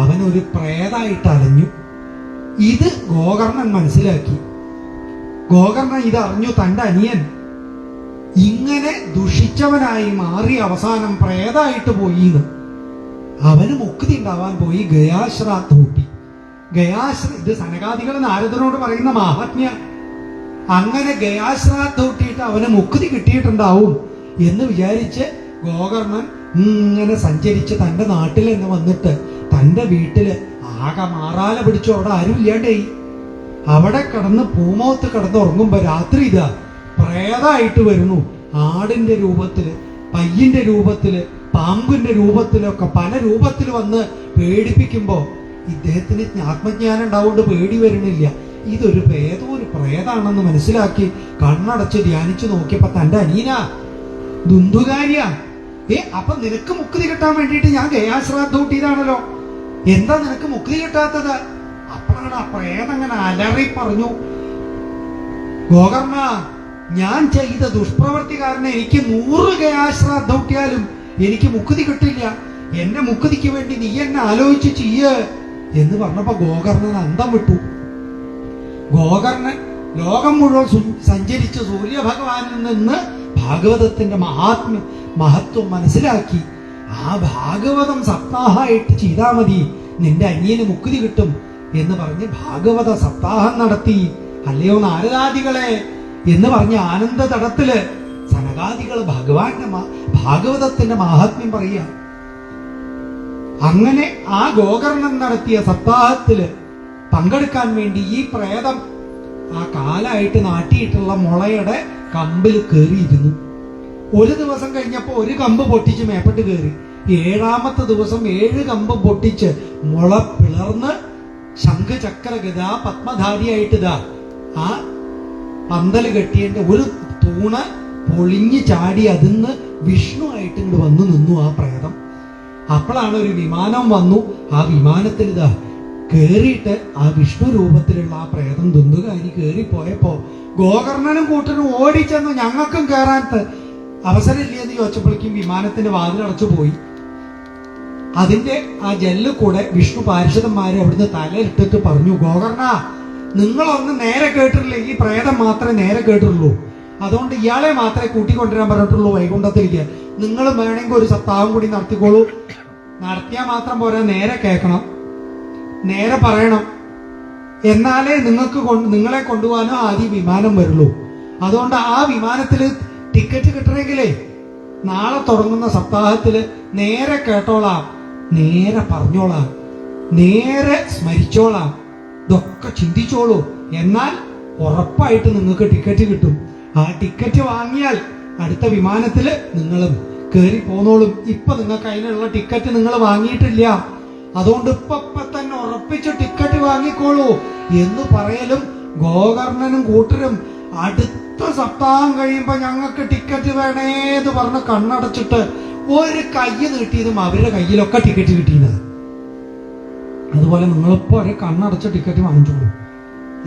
അവനൊരു പ്രേതായിട്ട് അലഞ്ഞു. ഇത് ഗോകർണൻ മനസ്സിലാക്കി. ഗോകർണൻ ഇതറിഞ്ഞു. തന്റെ അനിയൻ ഇങ്ങനെ ദുഷിച്ചവനായി മാറി അവസാനം പ്രേതായിട്ട് പോയിന്ന്. അവന് മുക്തി ഉണ്ടാവാൻ പോയി ഗയാശ്രാദ്ധ കൂട്ടി. ഇത് സനകാദികൾ നാരദനോട് പറയുന്ന മഹാത്മ്യ. അങ്ങനെ ഗയാശ്രാദ്ധ കൂട്ടിയിട്ട് അവന് മുക്തി കിട്ടിയിട്ടുണ്ടാവും എന്ന് വിചാരിച്ച് ഗോകർണൻ ഇങ്ങനെ സഞ്ചരിച്ച് തന്റെ നാട്ടിൽ തന്നെ വന്നിട്ട് തന്റെ വീട്ടില് ആകെ മാറാല പിടിച്ചു. അവിടെ ആരും ഇല്ലാണ്ടായി. അവിടെ കിടന്ന് പൂമോത്ത് കിടന്ന് ഉറങ്ങുമ്പോ രാത്രി ഇതാ പ്രേതായിട്ട് വരുന്നു. ആടിന്റെ രൂപത്തില്, പയ്യന്റെ രൂപത്തില്, പാമ്പിന്റെ രൂപത്തിലൊക്കെ പല രൂപത്തിൽ വന്ന് പേടിപ്പിക്കുമ്പോ ഇദ്ദേഹത്തിന് ആത്മജ്ഞാനം ഉണ്ടാവുകൊണ്ട് പേടി വരണില്ല. ഇതൊരു പ്രേതാണെന്ന് മനസ്സിലാക്കി കണ്ണടച്ച് ധ്യാനിച്ചു നോക്കിയപ്പോ തന്റെ അനീന ദുന്ദുകാരിയാ. അപ്പൊ നിനക്ക് മുക്തി കിട്ടാൻ വേണ്ടിയിട്ട് ഞാൻ ഗയാശ്രാദ്ധ കൂട്ടിയതാണല്ലോ, എന്താ നിനക്ക് മുക്തി കിട്ടാത്തത്? അപ്പോഴാണ് ആ പ്രേതങ്ങനെ അലറി പറഞ്ഞു, ഗോകർണ, ഞാൻ ചെയ്ത ദുഷ്പ്രവൃത്തി കാരണം എനിക്ക് 100 ഗയാശ്രാദ്ധ കൂട്ടിയാലും എനിക്ക് മുക്തി കിട്ടില്ല. എന്റെ മുക്തിക്ക് വേണ്ടി നീ എന്നെ ആലോചിച്ച് ചെയ്യ് എന്ന് പറഞ്ഞപ്പോ ഗോകർണൻ അന്തം വിട്ടു. ഗോകർണൻ ലോകം മുഴുവൻ സഞ്ചരിച്ച് സൂര്യഭഗവാനിൽ നിന്ന് ഭാഗവതത്തിന്റെ മഹത്വം മനസ്സിലാക്കി. ആ ഭാഗവതം സപ്താഹമായിട്ട് ചെയ്താൽ മതി, നിന്റെ അനിയന് മുക്തി കിട്ടും എന്ന് പറഞ്ഞ് ഭാഗവത സപ്താഹം നടത്തി. അല്ലയോ നാരദാദികളെ എന്ന് പറഞ്ഞ് ആനന്ദ തടത്തില് സനകാദികൾ ഭഗവാന്റെ ഭാഗവതത്തിന്റെ മഹാത്മ്യം പറയുക. അങ്ങനെ ആ ഗോകർണൻ നടത്തിയ സപ്താഹത്തില് പങ്കെടുക്കാൻ വേണ്ടി ഈ പ്രേതം ആ കാലായിട്ട് നാട്ടിയിട്ടുള്ള മുളയുടെ കമ്പിൽ കയറിയിരുന്നു. ഒരു ദിവസം കഴിഞ്ഞപ്പോ ഒരു കമ്പ് പൊട്ടിച്ച് മേപ്പെട്ട് കയറി. 7ാമത്തെ ദിവസം 7 കമ്പ് പൊട്ടിച്ച് മുള പിളർന്ന് ശംഖ് ചക്ര ഗദ പത്മധാരിയായിട്ട് ഇതാ ആ പന്തല് കെട്ടിയതിന്റെ ഒരു തൂണ് പൊളിഞ്ഞു ചാടി അതിന്ന് വിഷ്ണു ആയിട്ട് ഇങ്ങോട്ട് വന്നു നിന്നു ആ പ്രേതം. അപ്പോഴാണ് ഒരു വിമാനം വന്നു. ആ വിമാനത്തിൽ ഇതാ കേറിയിട്ട് ആ വിഷ്ണു രൂപത്തിലുള്ള ആ പ്രേതം ദുന്ദുകാരി കേറിപ്പോയപ്പോ ഗോകർണനും കൂട്ടനും ഓടിച്ചെന്നു ഞങ്ങൾക്കും കയറാൻ അവസരമില്ലെന്ന് ചോദിച്ചപ്പോഴേക്കും വിമാനത്തിന്റെ വാതിലടച്ചു പോയി. അതിന്റെ ആ ജെല്ലിൽ കൂടെ വിഷ്ണു പാരിഷദന്മാരെ അവിടുന്ന് തലയിട്ടിട്ട് പറഞ്ഞു, ഗോകർണ, നിങ്ങളൊന്നും നേരെ കേട്ടിട്ടില്ല, ഈ പ്രേതം മാത്രമേ നേരെ കേട്ടിട്ടുള്ളൂ. അതുകൊണ്ട് ഇയാളെ മാത്രമേ കൂട്ടിക്കൊണ്ടുവരാൻ പറഞ്ഞിട്ടുള്ളൂ വൈകുണ്ഠത്തിലേക്ക്. നിങ്ങൾ വേണമെങ്കിൽ ഒരു സപ്താഹം കൂടി നടത്തിക്കോളൂ. നടത്തിയാൽ മാത്രം പോരാ, നേരെ കേൾക്കണം, നേരെ പറയണം. എന്നാലേ നിങ്ങളെ കൊണ്ടുപോകാനോ ആദ്യം വിമാനം വരുള്ളൂ. അതുകൊണ്ട് ആ വിമാനത്തിൽ ടിക്കറ്റ് കിട്ടണമെങ്കിലേ നാളെ തുടങ്ങുന്ന സപ്താഹത്തില് നേരെ കേട്ടോളാം, നേരെ പറഞ്ഞോളാം, നേരെ സ്മരിച്ചോളാം, ഇതൊക്കെ ചിന്തിച്ചോളൂ. എന്നാൽ ഉറപ്പായിട്ട് നിങ്ങൾക്ക് ടിക്കറ്റ് കിട്ടും. ആ ടിക്കറ്റ് വാങ്ങിയാൽ അടുത്ത വിമാനത്തില് നിങ്ങളും കയറി പോന്നോളും. ഇപ്പൊ നിങ്ങൾക്ക് അതിനുള്ള ടിക്കറ്റ് നിങ്ങൾ വാങ്ങിയിട്ടില്ല, അതുകൊണ്ട് ഇപ്പൊ തന്നെ ഉറപ്പിച്ച് ടിക്കറ്റ് വാങ്ങിക്കോളൂ എന്ന് പറയലും ഗോകർണനും കൂട്ടരും അടുത്ത സപ്താഹം കഴിയുമ്പോ ഞങ്ങൾക്ക് ടിക്കറ്റ് വേണേന്ന് പറഞ്ഞ് കണ്ണടച്ചിട്ട് ഒരു കൈ നീട്ടിയതും അവരുടെ കയ്യിലൊക്കെ ടിക്കറ്റ് കിട്ടിയത്. അതുപോലെ നിങ്ങളിപ്പോ ഒരു കണ്ണടച്ച ടിക്കറ്റ് വാങ്ങിച്ചോളൂ.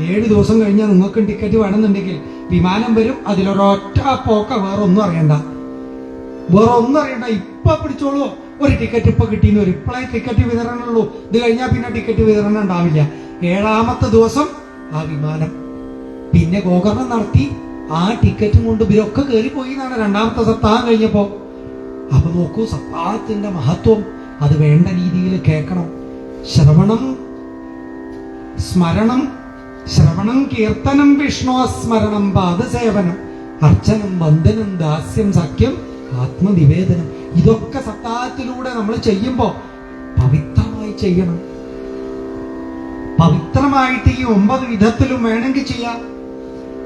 7 ദിവസം കഴിഞ്ഞാൽ നിങ്ങൾക്കും ടിക്കറ്റ് വേണമെന്നുണ്ടെങ്കിൽ വിമാനം വരും. അതിലൊരൊറ്റ പോക്ക, വേറെ ഒന്നും അറിയണ്ട. ഇപ്പൊ പിടിച്ചോളൂ. ഒരു ടിക്കറ്റ് ഇപ്പൊ കിട്ടിയെന്ന് വരും. ഇപ്പോഴേ ടിക്കറ്റ് വിതരണമുള്ളൂ. ഇത് കഴിഞ്ഞാൽ പിന്നെ ടിക്കറ്റ് വിതരണം ഉണ്ടാവില്ല. 7ാമത്തെ ദിവസം ആ വിമാനം പിന്നെ ഗോകർണം നടത്തി. ആ ടിക്കറ്റും കൊണ്ട് ഇവരൊക്കെ കയറിപ്പോയി എന്നാണ് 2ാമത്തെ സപ്താഹം കഴിഞ്ഞപ്പോ. അപ്പൊ നോക്കൂ, സപ്താഹത്തിന്റെ മഹത്വം അത് വേണ്ട രീതിയിൽ കേൾക്കണം. ശ്രവണം കീർത്തനം വിഷ്ണു സ്മരണം പാദസേവനം അർച്ചനം വന്ദനം ദാസ്യം സഖ്യം ആത്മനിവേദനം. ഇതൊക്കെ സപ്താഹത്തിലൂടെ നമ്മൾ ചെയ്യുമ്പോ പവിത്രമായി ചെയ്യണം. പവിത്രമായിട്ട് ഈ 9 വിധത്തിലും വേണമെങ്കിൽ ചെയ്യാം.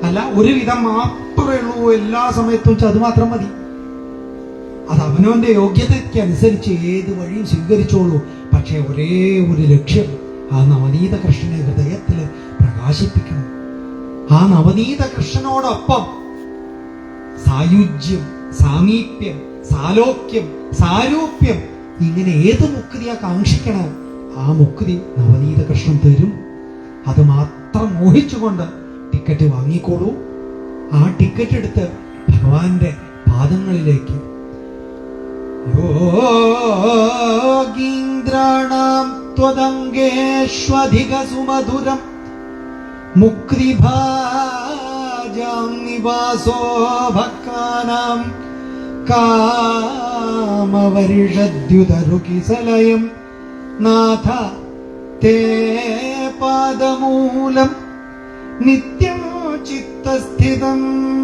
അല്ല, ഒരുവിധം മാത്രമേ ഉള്ളൂ എല്ലാ സമയത്തും വെച്ചാൽ അത് മാത്രം മതി. അത് അവനവന്റെ യോഗ്യതയ്ക്ക് അനുസരിച്ച് ഏത് വഴിയും സ്വീകരിച്ചോളൂ. പക്ഷെ ഒരേ ഒരു ലക്ഷ്യം, ആ നവനീത കൃഷ്ണനെ ഹൃദയത്തിൽ പ്രകാശിപ്പിക്കണം. ആ നവനീത കൃഷ്ണനോടൊപ്പം സായുജ്യം, സാമീപ്യം, സാലോക്യം, സാരൂപ്യം, ഇങ്ങനെ ഏത് മുക്തിയാ കാക്ഷിക്കണം, ആ മുക്തി നവനീത കൃഷ്ണൻ തരും. അത് മാത്രം മോഹിച്ചുകൊണ്ട് ടിക്കറ്റ് വാങ്ങിക്കോളൂ. ആ ടിക്കറ്റ് എടുത്ത് ഭഗവാന്റെ പാദങ്ങളിലേക്ക്. യോഗീന്ദ്രാണാം ത്വദംഗേഷ്വധിക സുമധുരം മുക്തിഭാജാം നിവാസോ ഭക്താനാം കാമവർഷദ്യുതരുകിസലയം നാഥ തേ പാദമൂലം നിത്യം ചിത്തസ്ഥിതം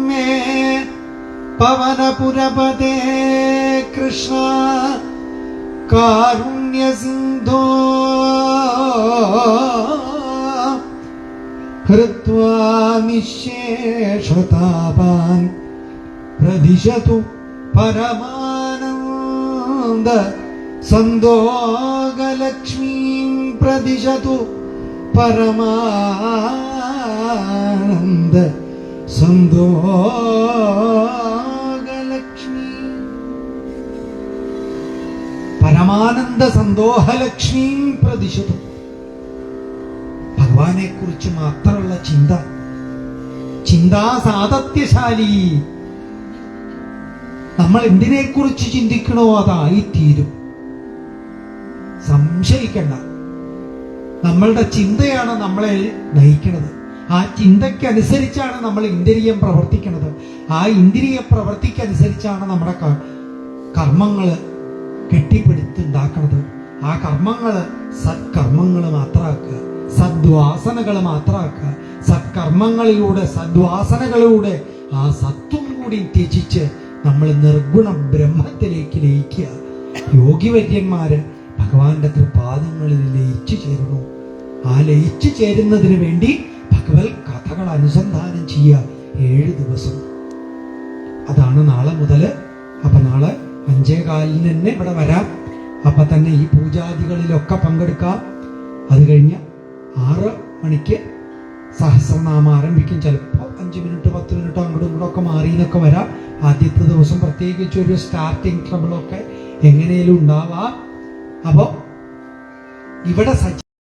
മേ പവനപുരപദേ കൃഷ്ണ കാരുണ്യസിന്ധോ ഹൃത്വാ നിശേഷതാപാൻ പ്രദിശതു പരമാനന്ദ സന്തോഗലക്ഷ്മീം പ്രദിശതു പരമാനന്ദ സന്തോഹലക്ഷ്മി. പരമാനന്ദ സന്തോഹലക്ഷ്മീം പ്രദിശതു. ഭഗവാനെ കുറിച്ച് മാത്രമുള്ള ചിന്ത, ചിന്താ സാതത്യശാലി. നമ്മൾ എന്തിനെ കുറിച്ച് ചിന്തിക്കണോ അതായിത്തീരും. സംശയിക്കണ്ട. നമ്മളുടെ ചിന്തയാണ് നമ്മളെ നയിക്കുന്നത്. ആ ചിന്തയ്ക്കനുസരിച്ചാണ് നമ്മൾ ഇന്ദ്രിയം പ്രവർത്തിക്കുന്നത്. ആ ഇന്ദ്രിയ പ്രവൃത്തിക്കനുസരിച്ചാണ് നമ്മുടെ കർമ്മങ്ങള് കെട്ടിപ്പിടുത്തുണ്ടാക്കുന്നത്. ആ കർമ്മങ്ങള് സത്കർമ്മങ്ങൾ മാത്രമാക്കുക, സദ്വാസനകൾ മാത്രമാക്കുക. സത്കർമ്മങ്ങളിലൂടെ, സദ്വാസനകളിലൂടെ ആ സത്വം കൂടി ത്യജിച്ച് നമ്മൾ നിർഗുണ ബ്രഹ്മത്തിലേക്ക് ലയിക്കുക. യോഗിവര്യന്മാര് ഭഗവാന്റെ തൃപാദങ്ങളിൽ ലയിച്ചു ചേരുന്നു. ആ ലയിച്ചു ചേരുന്നതിന് വേണ്ടി ഭഗവത് കഥകൾ അനുസന്ധാനം ചെയ്യുക 7 ദിവസം. അതാണ് നാളെ മുതല്. അപ്പൊ നാളെ 5:15 തന്നെ ഇവിടെ വരാം. അപ്പൊ തന്നെ ഈ പൂജാദികളിലൊക്കെ പങ്കെടുക്കാം. അത് കഴിഞ്ഞ് 6 മണിക്ക് സഹസ്രനാമം ആരംഭിക്കും. ചിലപ്പോൾ 5 മിനിറ്റ് 10 മിനിറ്റ് അങ്ങോട്ടും ഇങ്ങോട്ടും ഒക്കെ മാറിയെന്നൊക്കെ വരാം. ആദ്യത്തെ ദിവസം പ്രത്യേകിച്ച് ഒരു സ്റ്റാർട്ടിങ് ട്രബിളൊക്കെ എങ്ങനെയും ഉണ്ടാവാം. അപ്പോ ഇവിടെ